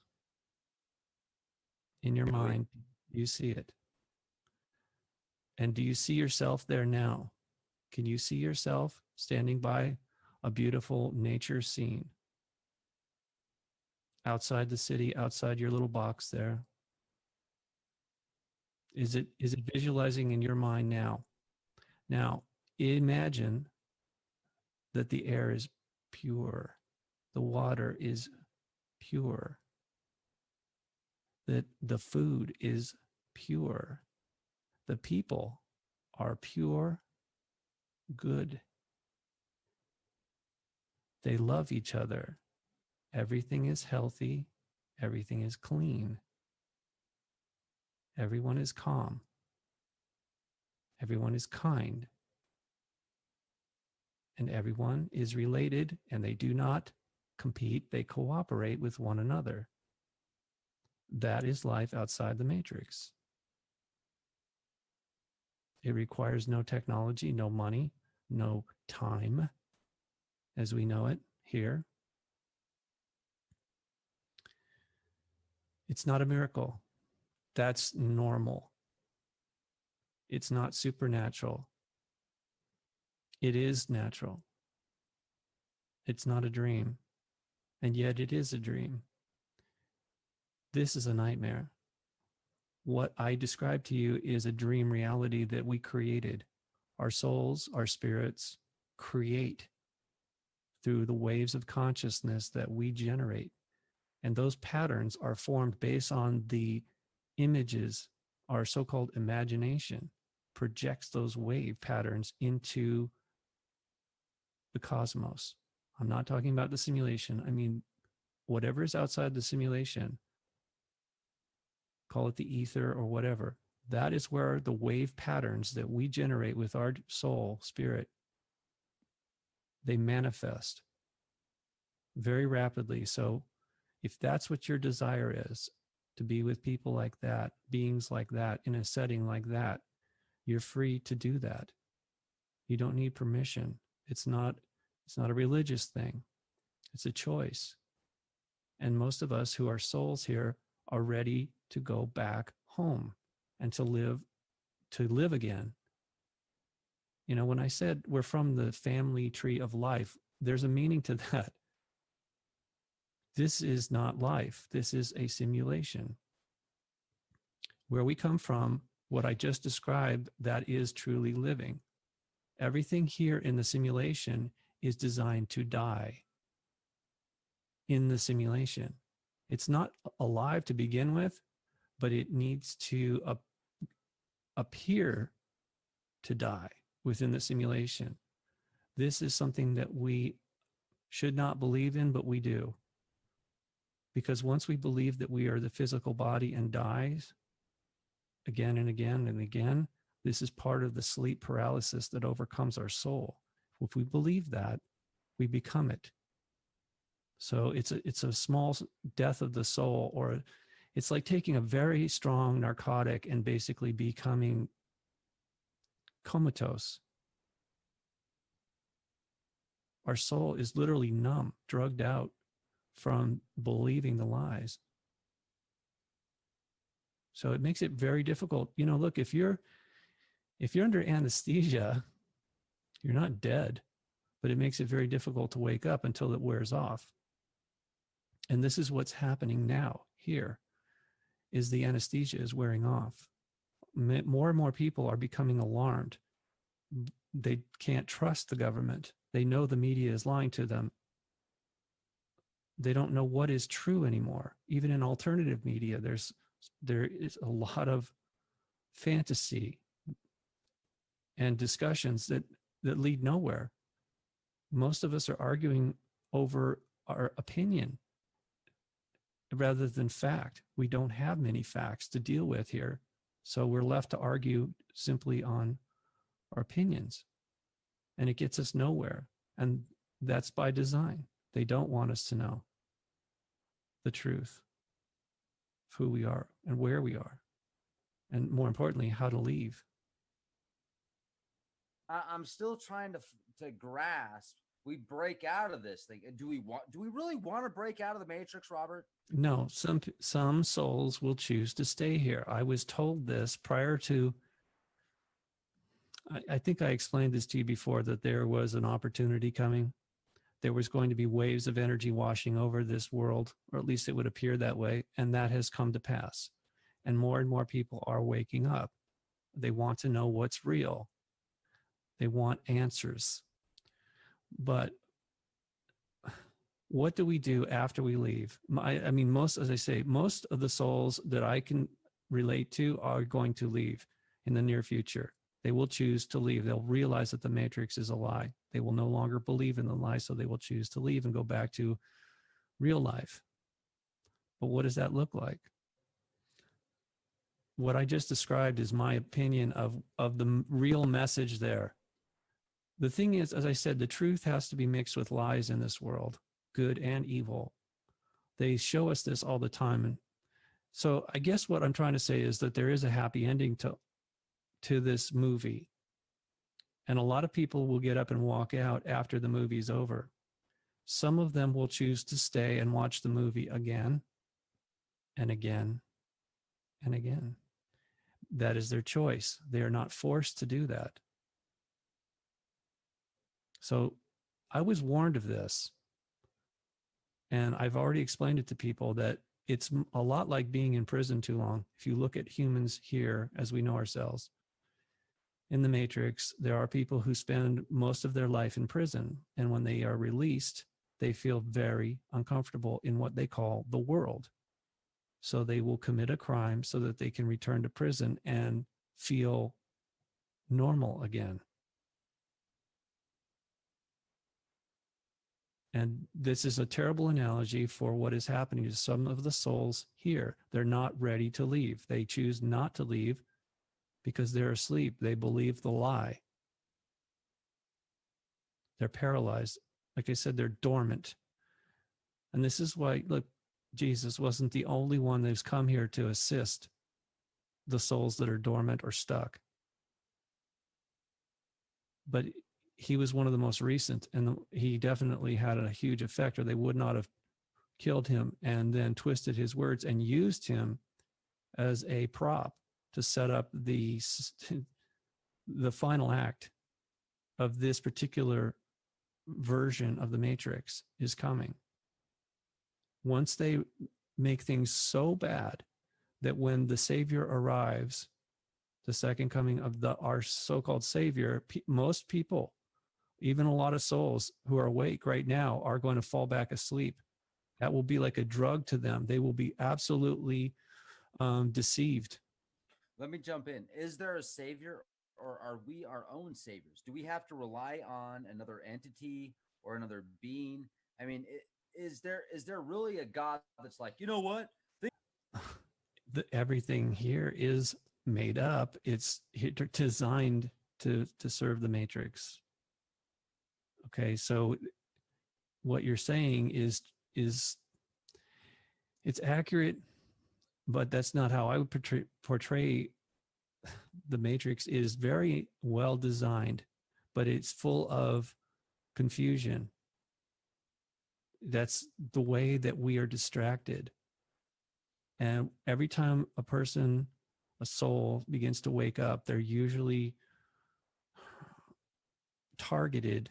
In your mind, you see it. And do you see yourself there now? Can you see yourself standing by a beautiful nature scene? Outside the city, outside your little box there. Is it visualizing in your mind now? Now, imagine that the air is pure. The water is pure. That the food is pure. The people are pure, good. They love each other. Everything is healthy. Everything is clean. Everyone is calm. Everyone is kind. And everyone is related, and they do not compete. They cooperate with one another. That is life outside the matrix. It requires no technology, no money, no time, as we know it here. It's not a miracle. That's normal. It's not supernatural. It is natural. It's not a dream. And yet it is a dream. This is a nightmare. What I described to you is a dream reality that we created. Our souls, our spirits create through the waves of consciousness that we generate. And those patterns are formed based on the images. Our so-called imagination projects those wave patterns into the cosmos. I'm not talking about the simulation. I mean, whatever is outside the simulation, call it the ether or whatever, that is where the wave patterns that we generate with our soul, spirit, they manifest very rapidly. So if that's what your desire is, to be with people like that, beings like that, in a setting like that, you're free to do that. You don't need permission. It's not a religious thing. It's a choice. And most of us who are souls here are ready to go back home and to live again. You know, when I said we're from the family tree of life, there's a meaning to that. This is not life. This is a simulation. Where we come from, what I just described, that is truly living. Everything here in the simulation is designed to die in the simulation. It's not alive to begin with, but it needs to appear to die within the simulation. This is something that we should not believe in, but we do. Because once we believe that we are the physical body and dies again and again and again, this is part of the sleep paralysis that overcomes our soul. If we believe that, we become it. So it's a small death of the soul, or it's like taking a very strong narcotic and basically becoming comatose. Our soul is literally numb, drugged out from believing the lies. So it makes it very difficult. You know, look, if you're under anesthesia, you're not dead, but it makes it very difficult to wake up until it wears off. And this is what's happening now here, is the anesthesia is wearing off. More and more people are becoming alarmed they can't trust the government. They know the media is lying to them. They don't know what is true anymore. Even in alternative media, there is a lot of fantasy and discussions that lead nowhere. Most of us are arguing over our opinion rather than fact. We don't have many facts to deal with here. So we're left to argue simply on our opinions. And it gets us nowhere. And that's by design. They don't want us to know the truth of who we are and where we are. And more importantly, how to leave. I'm still trying to grasp. We break out of this thing. Do we really want to break out of the matrix, Robert? No, some souls will choose to stay here. I was told this prior to, I think I explained this to you before, that there was an opportunity coming. There was going to be waves of energy washing over this world, or at least it would appear that way. And that has come to pass. And more people are waking up. They want to know what's real. They want answers. But what do we do after we leave? I mean, as I say, most of the souls that I can relate to are going to leave in the near future. They will choose to leave. They'll realize that the matrix is a lie. They will no longer believe in the lie, so they will choose to leave and go back to real life. But what does that look like? What I just described is my opinion of the real message there. The thing is, as I said, the truth has to be mixed with lies in this world, good and evil. They show us this all the time. And so I guess what I'm trying to say is that there is a happy ending to this movie. And a lot of people will get up and walk out after the movie's over. Some of them will choose to stay and watch the movie again and again and again. That is their choice. They are not forced to do that. So I was warned of this. And I've already explained it to people that it's a lot like being in prison too long. If you look at humans here as we know ourselves, in the matrix, there are people who spend most of their life in prison. And when they are released, they feel very uncomfortable in what they call the world. So they will commit a crime so that they can return to prison and feel normal again. And this is a terrible analogy for what is happening to some of the souls here. They're not ready to leave. They choose not to leave because they're asleep. They believe the lie. They're paralyzed. Like I said, they're dormant. And this is why, look, Jesus wasn't the only one that's come here to assist the souls that are dormant or stuck. But he was one of the most recent, and he definitely had a huge effect, or they would not have killed him and then twisted his words and used him as a prop to set up the final act of this particular version of the Matrix is coming. Once they make things so bad that when the Savior arrives, the second coming of our so-called Savior, most people, even a lot of souls who are awake right now, are going to fall back asleep. That will be like a drug to them. They will be absolutely deceived. Let me jump in. Is there a savior, or are we our own saviors? Do we have to rely on another entity or another being? I mean, is there really a God that's like, you know what? Everything here is made up. It's designed to serve the Matrix. Okay, so what you're saying is it's accurate, but that's not how I would portray the Matrix. Is very well designed, but it's full of confusion. That's the way that we are distracted. And every time a soul begins to wake up, they're usually targeted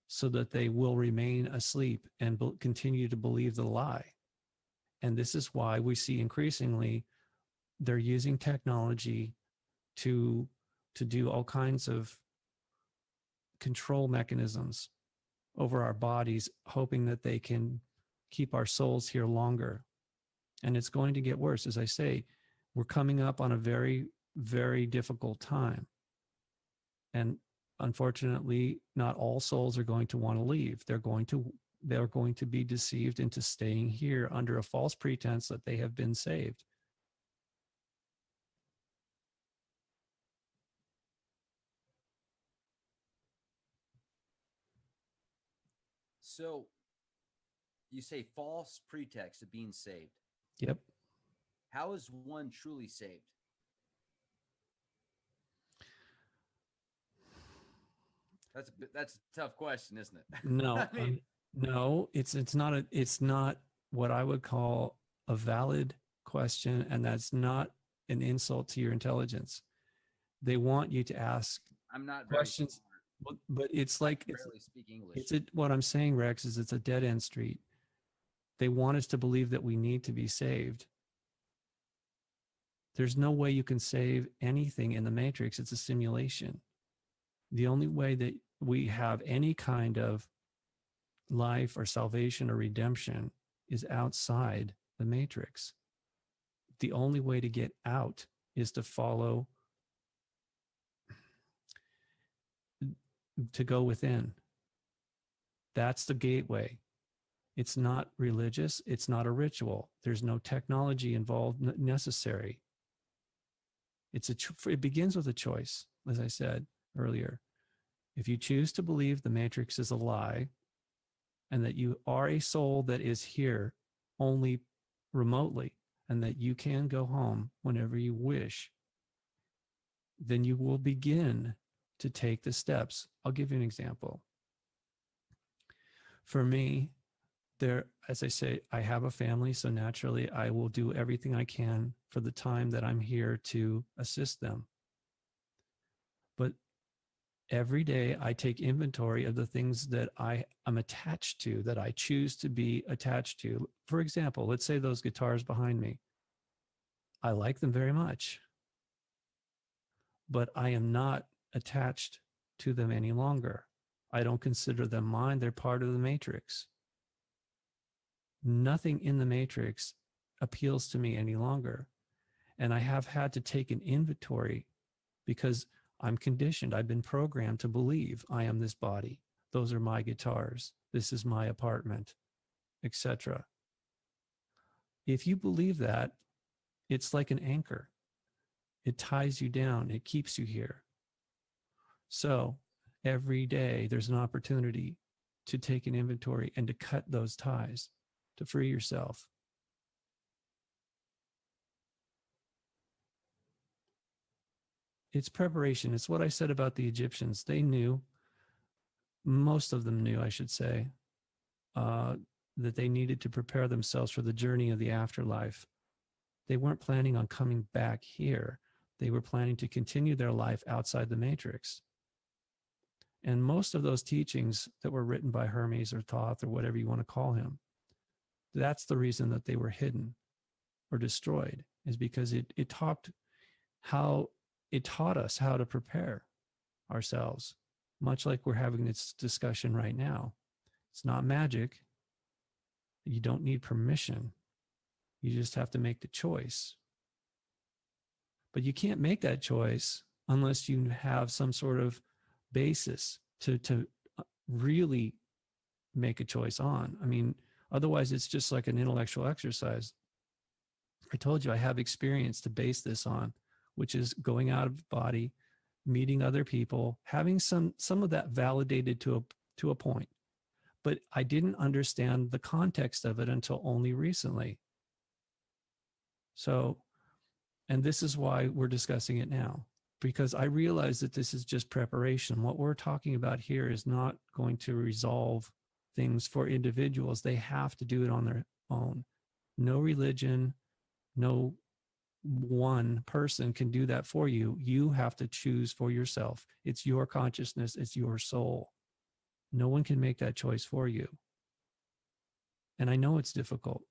so that they will remain asleep and continue to believe the lie. And this is why we see increasingly they're using technology to do all kinds of control mechanisms over our bodies, hoping that they can keep our souls here longer. And it's going to get worse. As I say, we're coming up on a very, very difficult time. And unfortunately, not all souls are going to want to leave. They're going to be deceived into staying here under a false pretense that they have been saved. So you say false pretext of being saved. Yep. How is one truly saved? That's a tough question, isn't it? No, I mean, no, it's not what I would call a valid question, and that's not an insult to your intelligence. They want you to ask I'm not very questions, smart. but it's like I barely speak English. what I'm saying, Rex, is it's a dead end street. They want us to believe that we need to be saved. There's no way you can save anything in the matrix. It's a simulation. The only way that we have any kind of life or salvation or redemption is outside the matrix. The only way to get out is to follow, to go within. That's the gateway. It's not religious. It's not a ritual. There's no technology involved necessary. It begins with a choice, as I said earlier. If you choose to believe the matrix is a lie and that you are a soul that is here only remotely and that you can go home whenever you wish, then you will begin to take the steps. I'll give you an example. For me, as I say, I have a family, so naturally I will do everything I can for the time that I'm here to assist them. But every day I take inventory of the things that I am attached to, that I choose to be attached to. For example, let's say those guitars behind me. I like them very much, but I am not attached to them any longer. I don't consider them mine. They're part of the matrix. Nothing in the matrix appeals to me any longer. And I have had to take an inventory because I'm conditioned. I've been programmed to believe I am this body. Those are my guitars. This is my apartment, etc. If you believe that, it's like an anchor. It ties you down. It keeps you here. So every day there's an opportunity to take an inventory and to cut those ties, to free yourself. It's preparation. It's what I said about the Egyptians. They knew, most of them knew, I should say, that they needed to prepare themselves for the journey of the afterlife. They weren't planning on coming back here. They were planning to continue their life outside the matrix. And most of those teachings that were written by Hermes or Thoth or whatever you want to call him, that's the reason that they were hidden or destroyed, is because it taught us how to prepare ourselves, much like we're having this discussion right now. It's not magic. You don't need permission. You just have to make the choice. But you can't make that choice unless you have some sort of basis to really make a choice on. I mean, otherwise it's just like an intellectual exercise. I told you I have experience to base this on, which is going out of the body, meeting other people, having some of that validated to a point. But I didn't understand the context of it until only recently. So, and this is why we're discussing it now, because I realize that this is just preparation. What we're talking about here is not going to resolve things for individuals. They have to do it on their own. No religion, no one person can do that for you. You have to choose for yourself. It's your consciousness. It's your soul. No one can make that choice for you. And I know it's difficult.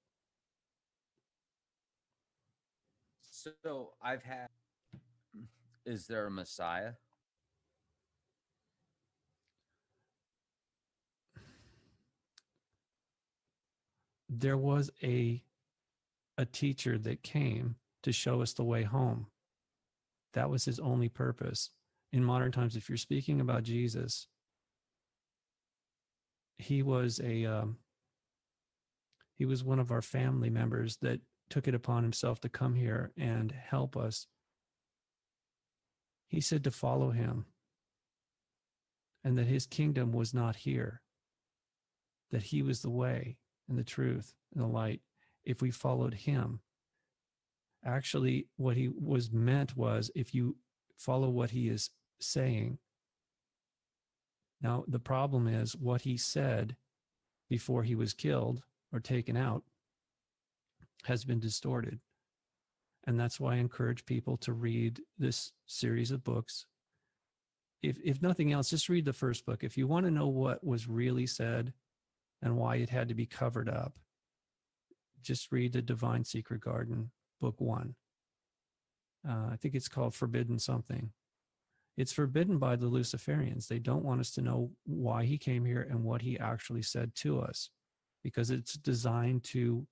So is there a Messiah? there was a teacher that came to show us the way home. That was his only purpose. In modern times, if you're speaking about Jesus, he was one of our family members that took it upon himself to come here and help us. He said to follow him, and that his kingdom was not here, that he was the way and the truth and the light. If we followed him, actually what he was meant was, if you follow what he is saying. Now, the problem is what he said before he was killed or taken out has been distorted. And that's why I encourage people to read this series of books. If nothing else, just read the first book. If you want to know what was really said and why it had to be covered up, just read The Divine Secret Garden, book 1. I think it's called Forbidden Something. It's forbidden by the Luciferians. They don't want us to know why he came here and what he actually said to us, because it's designed to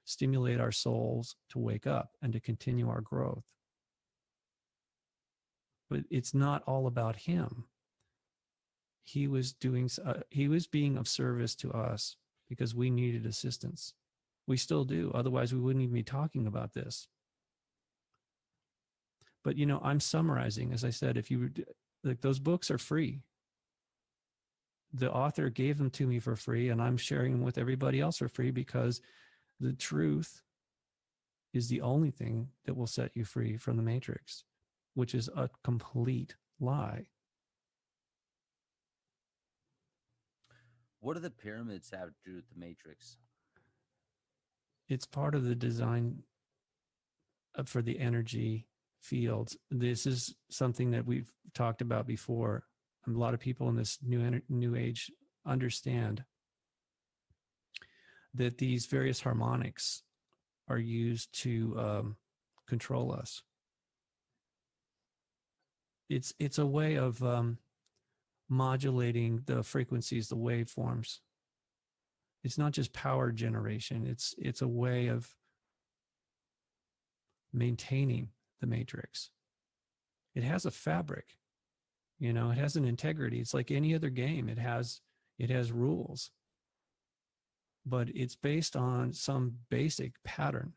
stimulate our souls to wake up and to continue our growth. But it's not all about him. He was being of service to us because we needed assistance. We still do. Otherwise, we wouldn't even be talking about this. But, I'm summarizing, as I said, those books are free. The author gave them to me for free, and I'm sharing them with everybody else for free, because the truth is the only thing that will set you free from the matrix, which is a complete lie. What do the pyramids have to do with the matrix? It's part of the design for the energy fields. This is something that we've talked about before. A lot of people in this new age understand that these various harmonics are used to control us. It's a way of modulating the frequencies, the waveforms. It's not just power generation. It's a way of maintaining the matrix. It has a fabric, it has an integrity. It's like any other game. It has rules, but it's based on some basic pattern.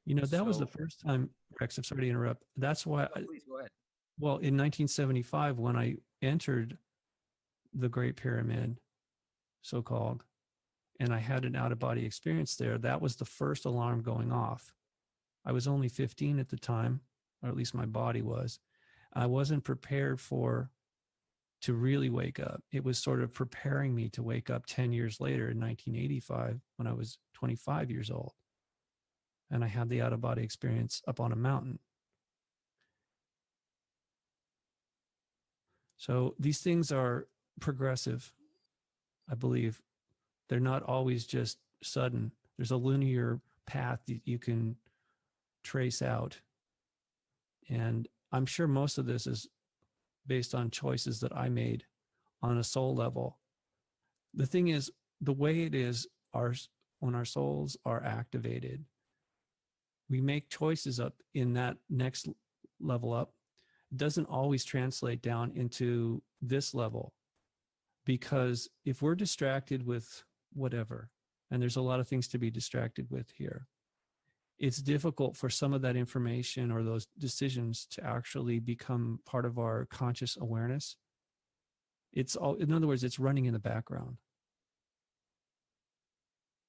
That was the first time, Rex, I'm sorry to interrupt. That's why please go ahead. Well, in 1975, when I entered the Great Pyramid, so-called, and I had an out-of-body experience there, that was the first alarm going off. I was only 15 at the time, or at least my body was. I wasn't prepared to really wake up. It was sort of preparing me to wake up 10 years later in 1985, when I was 25 years old. And I had the out-of-body experience up on a mountain. So these things are progressive, I believe. They're not always just sudden. There's a linear path that you can trace out. And I'm sure most of this is based on choices that I made on a soul level. The thing is, the way it is, when our souls are activated, we make choices up in that next level up. It doesn't always translate down into this level, because if we're distracted with whatever, and there's a lot of things to be distracted with here, it's difficult for some of that information or those decisions to actually become part of our conscious awareness. In other words, it's running in the background.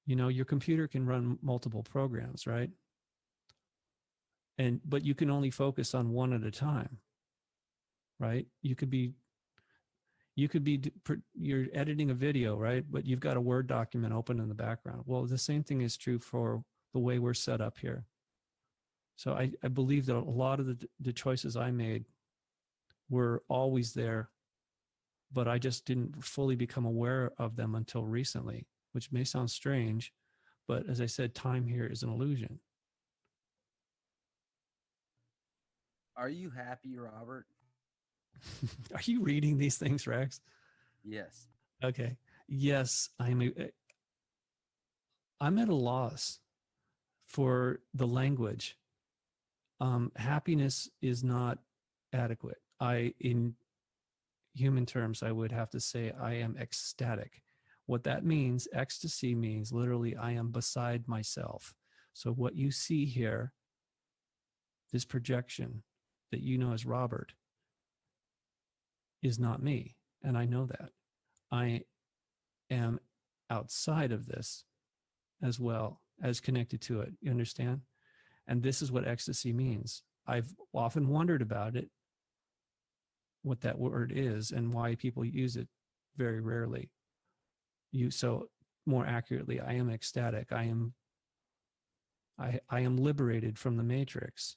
Your computer can run multiple programs, right? But you can only focus on one at a time, right? You're editing a video, right? But you've got a Word document open in the background. Well, the same thing is true for the way we're set up here. So I believe that a lot of the choices I made were always there, but I just didn't fully become aware of them until recently, which may sound strange, but as I said, time here is an illusion. Are you happy, Robert? Are you reading these things, Rex? Yes. Okay. Yes, I'm at a loss for the language. Happiness is not adequate. In human terms, I would have to say I am ecstatic. What that means, ecstasy means literally I am beside myself. So what you see here, this projection that you know as Robert, is not me. And I know that. I am outside of this as well as connected to it. You understand? And this is what ecstasy means. I've often wondered about it, what that word is and why people use it very rarely. So more accurately, I am ecstatic. I am liberated from the matrix.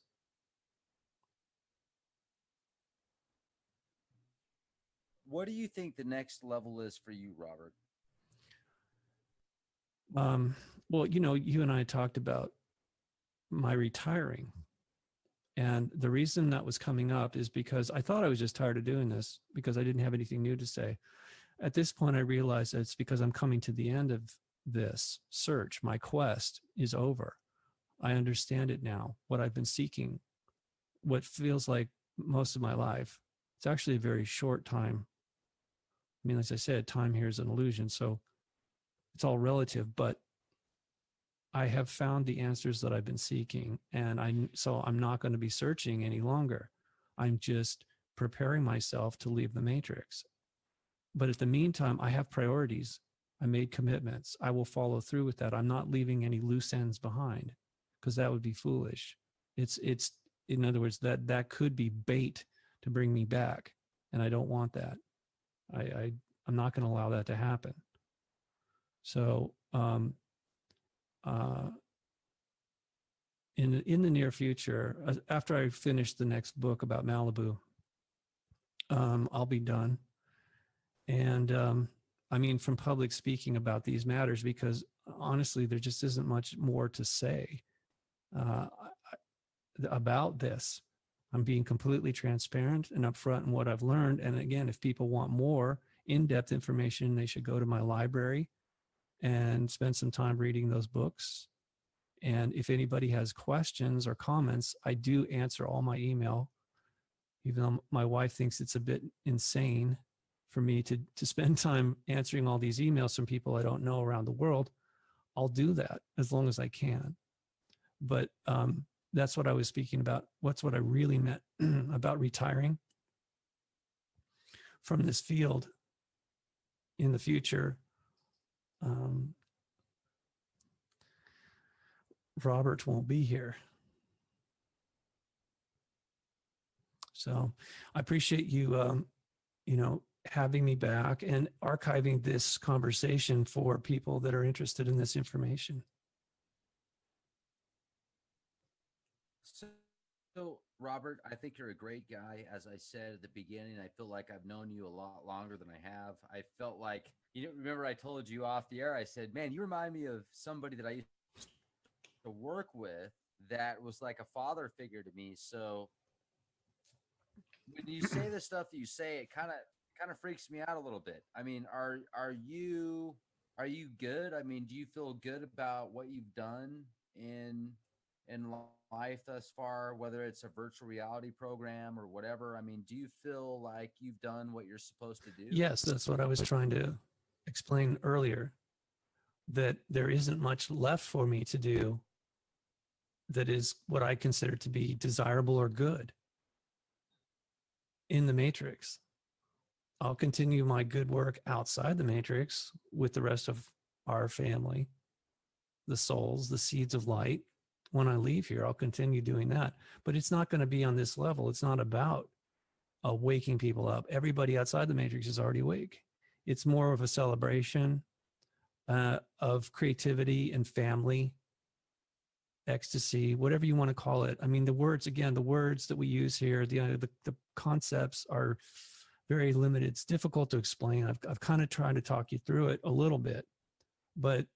What do you think the next level is for you, Robert? Well, you and I talked about my retiring. And the reason that was coming up is because I thought I was just tired of doing this because I didn't have anything new to say. At this point, I realized that it's because I'm coming to the end of this search. My quest is over. I understand it now, what I've been seeking, what feels like most of my life. It's actually a very short time. I mean, as I said, time here is an illusion. So it's all relative, but I have found the answers that I've been seeking. And I'm not going to be searching any longer. I'm just preparing myself to leave the matrix. But at the meantime, I have priorities. I made commitments. I will follow through with that. I'm not leaving any loose ends behind because that would be foolish. It's in other words, that could be bait to bring me back. And I don't want that. I'm not going to allow that to happen. So, in the near future, after I finish the next book about Malibu, I'll be done. And I mean, from public speaking about these matters, because honestly, there just isn't much more to say about this. I'm being completely transparent and upfront in what I've learned. And again, if people want more in-depth information, they should go to my library and spend some time reading those books. And if anybody has questions or comments, I do answer all my email, even though my wife thinks it's a bit insane for me to spend time answering all these emails from people I don't know around the world. I'll do that as long as I can. But that's what I was speaking about. What's what I really meant about retiring from this field in the future. Robert won't be here. So I appreciate you, having me back and archiving this conversation for people that are interested in this information. So, Robert, I think you're a great guy. As I said at the beginning, I feel like I've known you a lot longer than I have. I felt like, remember I told you off the air, I said, man, you remind me of somebody that I used to work with that was like a father figure to me. So when you say the stuff that you say, it kind of freaks me out a little bit. I mean, are you good? I mean, do you feel good about what you've done in life thus far, whether it's a virtual reality program or whatever? I mean, do you feel like you've done what you're supposed to do? Yes, that's what I was trying to explain earlier, that there isn't much left for me to do that is what I consider to be desirable or good in the matrix. I'll continue my good work outside the matrix with the rest of our family, the souls, the seeds of light. When I leave here, I'll continue doing that, but it's not going to be on this level. It's not about waking people up. Everybody outside the matrix is already awake. It's more of a celebration of creativity and family, ecstasy, whatever you want to call it. I mean, the words that we use here, the concepts are very limited. It's difficult to explain. I've kind of tried to talk you through it a little bit, but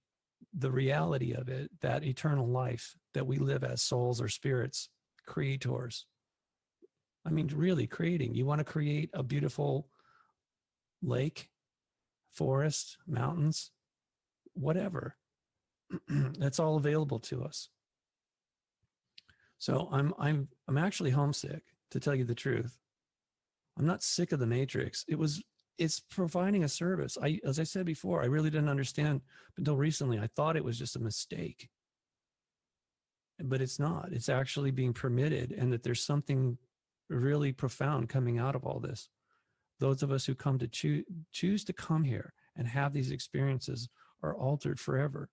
the reality of it, that eternal life that we live as souls or spirits, creators, I mean, really creating. You want to create a beautiful lake, forest, mountains, whatever. That's all available to us. So I'm actually homesick, to tell you the truth. I'm not sick of the Matrix. It's providing a service. As I said before, I really didn't understand until recently. I thought it was just a mistake, but it's not. It's actually being permitted, and that there's something really profound coming out of all this. Those of us who come to choose to come here and have these experiences are altered forever.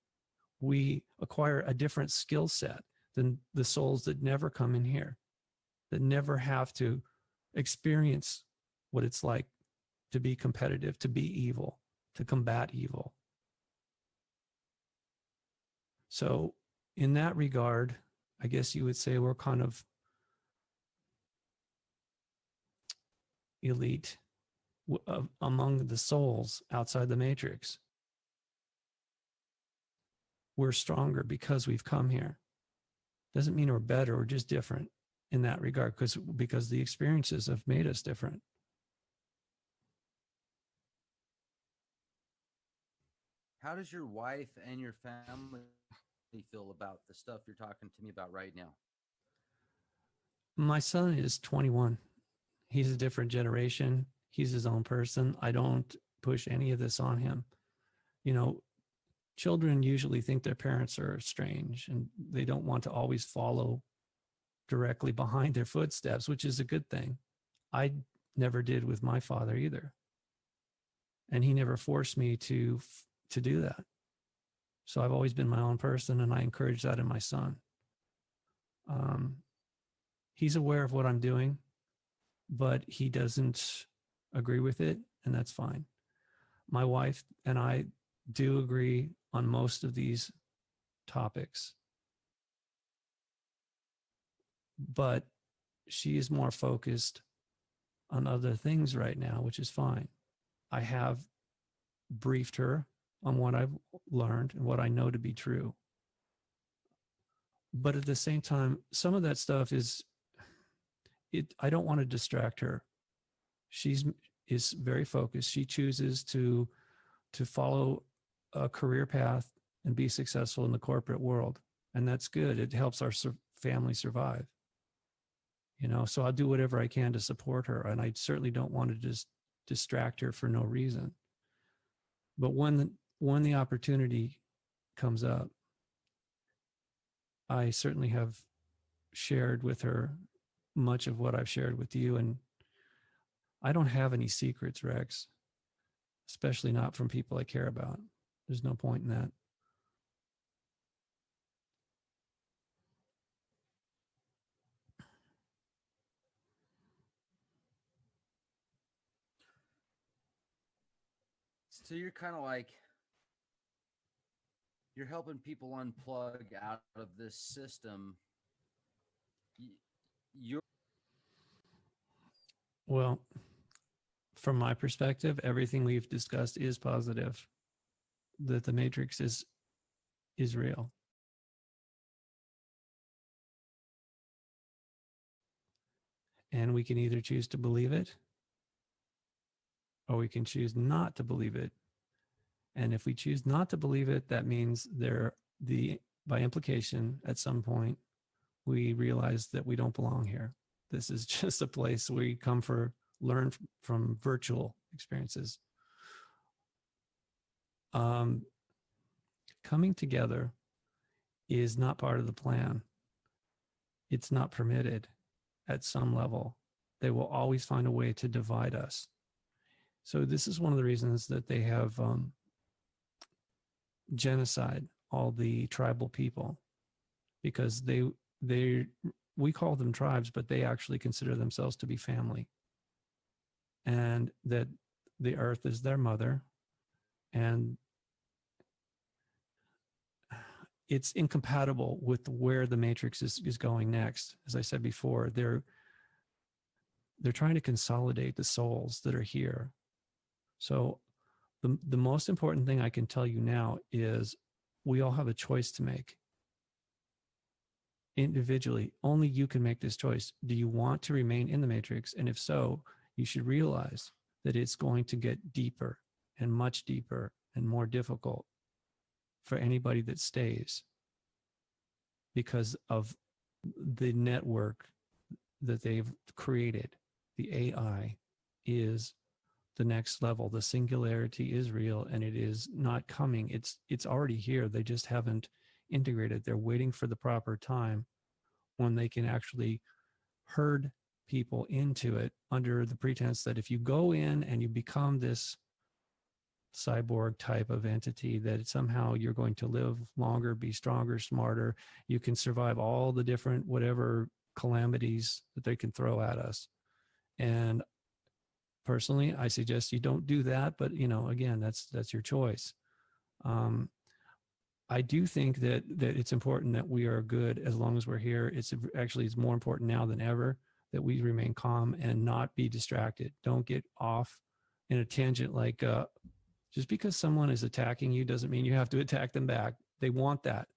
We acquire a different skill set than the souls that never come in here, that never have to experience what it's like to be competitive, to be evil, to combat evil. So in that regard, I guess you would say we're kind of elite among the souls outside the Matrix. We're stronger because we've come here. Doesn't mean we're better, we're just different in that regard, because the experiences have made us different. How does your wife and your family feel about the stuff you're talking to me about right now? My son is 21. He's a different generation. He's his own person. I don't push any of this on him. You know, children usually think their parents are strange, and they don't want to always follow directly behind their footsteps, which is a good thing. I never did with my father either. And he never forced me to do that. So I've always been my own person, and I encourage that in my son. He's aware of what I'm doing, but he doesn't agree with it, and that's fine. My wife and I do agree on most of these topics, but she is more focused on other things right now, which is fine. I have briefed her on what I've learned and what I know to be true. But at the same time, some of that stuff I don't want to distract her. Is very focused. She chooses to follow a career path and be successful in the corporate world. And that's good. It helps our family survive. You know, so I'll do whatever I can to support her. And I certainly don't want to just distract her for no reason. But when the opportunity comes up, I certainly have shared with her much of what I've shared with you. And I don't have any secrets, Rex, especially not from people I care about. There's no point in that. So you're kind of like, you're helping people unplug out of this system. Well, from my perspective, everything we've discussed is positive, that the Matrix is real. And we can either choose to believe it, or we can choose not to believe it. And if we choose not to believe it, that means by implication, at some point, we realize that we don't belong here. This is just a place we come for learn from virtual experiences. Coming together is not part of the plan. It's not permitted at some level. They will always find a way to divide us. So this is one of the reasons that they have genocide all the tribal people, because we call them tribes, but they actually consider themselves to be family, and that the earth is their mother, and it's incompatible with where the Matrix is going next. As I said before, they're trying to consolidate the souls that are here. So the most important thing I can tell you now is we all have a choice to make. individually. Only you can make this choice. Do you want to remain in the matrix? And if so, you should realize that it's going to get deeper and much deeper and more difficult for anybody that stays because of the network that they've created. The AI is the next level. The singularity is real, and it is not coming. It's already here. They just haven't integrated. They're waiting for the proper time when they can actually herd people into it under the pretense that if you go in and you become this cyborg type of entity, that somehow you're going to live longer, be stronger, smarter. You can survive all the different whatever calamities that they can throw at us. And personally, I suggest you don't do that. But again, that's your choice. I do think that it's important that we are good as long as we're here. It's more important now than ever that we remain calm and not be distracted. Don't get off in a tangent like just because someone is attacking you doesn't mean you have to attack them back. They want that.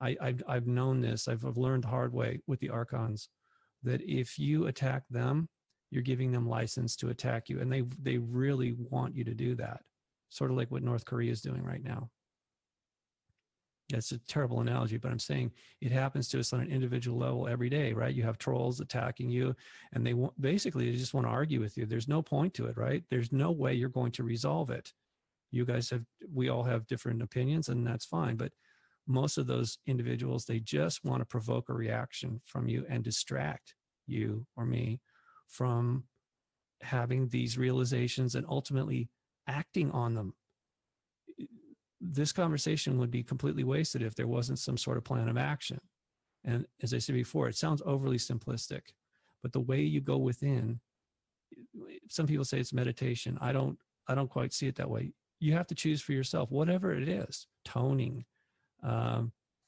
I've known this. I've learned the hard way with the archons that if you attack them, you're giving them license to attack you, and they really want you to do that. Sort of like what North Korea is doing right now. That's a terrible analogy, but I'm saying it happens to us on an individual level every day, right? You have trolls attacking you, and they just want to argue with you. There's no point to it, right? There's no way you're going to resolve it. We all have different opinions, and that's fine. But most of those individuals, they just want to provoke a reaction from you and distract you or me from having these realizations and ultimately acting on them. This conversation would be completely wasted if there wasn't some sort of plan of action. And as I said before, it sounds overly simplistic, but the way you go within, some people say it's meditation. I don't quite see it that way. You have to choose for yourself, whatever it is, toning,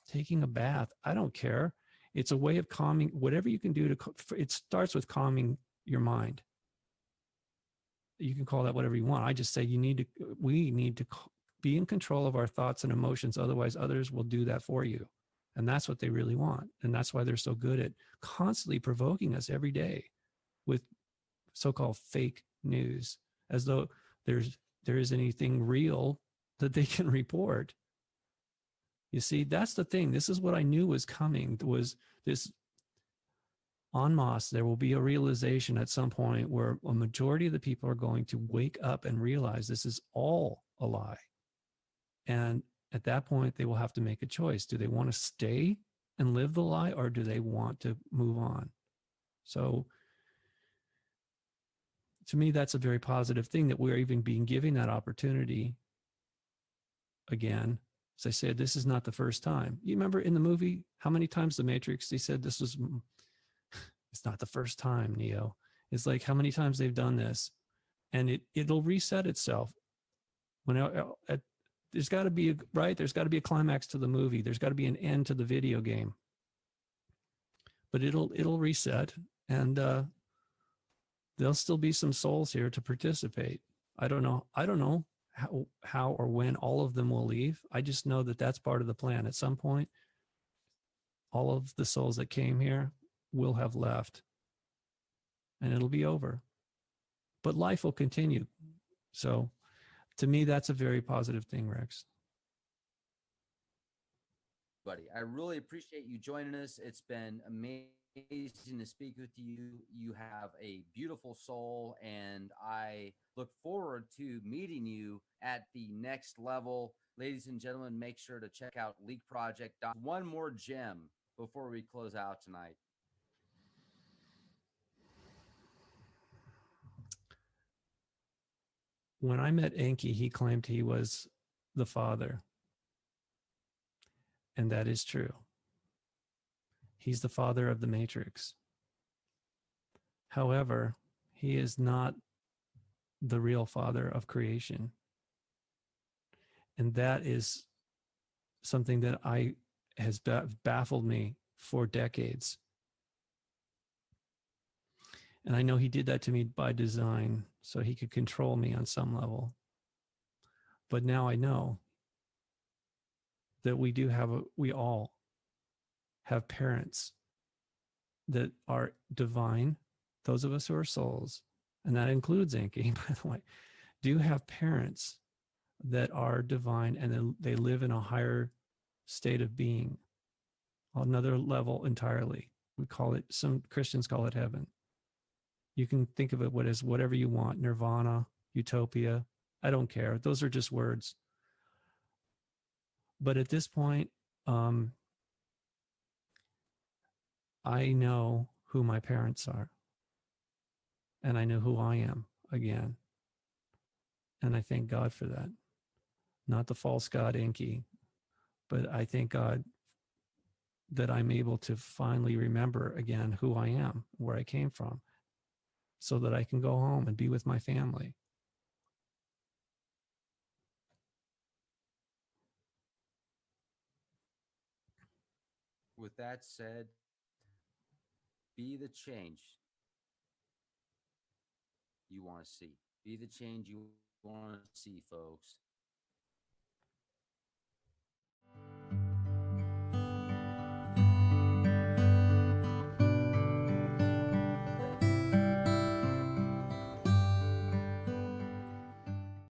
taking a bath. I don't care. It's a way of calming, whatever you can do it starts with calming your mind. You can call that whatever you want. I just say we need to be in control of our thoughts and emotions. Otherwise, others will do that for you. And that's what they really want. And that's why they're so good at constantly provoking us every day with so-called fake news, as though there is anything real that they can report. You see, that's the thing. This is what I knew was coming, was this en masse. There will be a realization at some point where a majority of the people are going to wake up and realize this is all a lie. And at that point, they will have to make a choice. Do they want to stay and live the lie, or do they want to move on? So to me, that's a very positive thing that we're even being given that opportunity again. As I said, this is not the first time. You remember in the movie, how many times The Matrix, they said it's not the first time, Neo. It's like how many times they've done this, and it'll reset itself. There's got to be a climax to the movie. There's got to be an end to the video game. But it'll reset, and there'll still be some souls here to participate. I don't know how or when all of them will leave. I just know that that's part of the plan. At some point, all of the souls that came here will have left, and it'll be over. But life will continue. So to me, that's a very positive thing, Rex. Buddy, I really appreciate you joining us. It's been amazing to speak with you. You have a beautiful soul, and I look forward to meeting you at the next level. Ladies and gentlemen, make sure to check out Leak Project. One more gem before we close out tonight. When I met Enki, he claimed he was the father. And that is true. He's the father of the Matrix. However, he is not the real father of creation. And that is something that has baffled me for decades. And I know he did that to me by design so he could control me on some level. But now I know that we all have parents that are divine, those of us who are souls, and that includes Enki, by the way, do have parents that are divine and they live in a higher state of being, another level entirely. We call it, some Christians call it heaven. You can think of it as whatever you want, nirvana, utopia. I don't care. Those are just words. But at this point, I know who my parents are. And I know who I am again. And I thank God for that. Not the false God Enki, but I thank God that I'm able to finally remember again who I am, where I came from, so that I can go home and be with my family. With that said, be the change you want to see. Be the change you want to see, folks.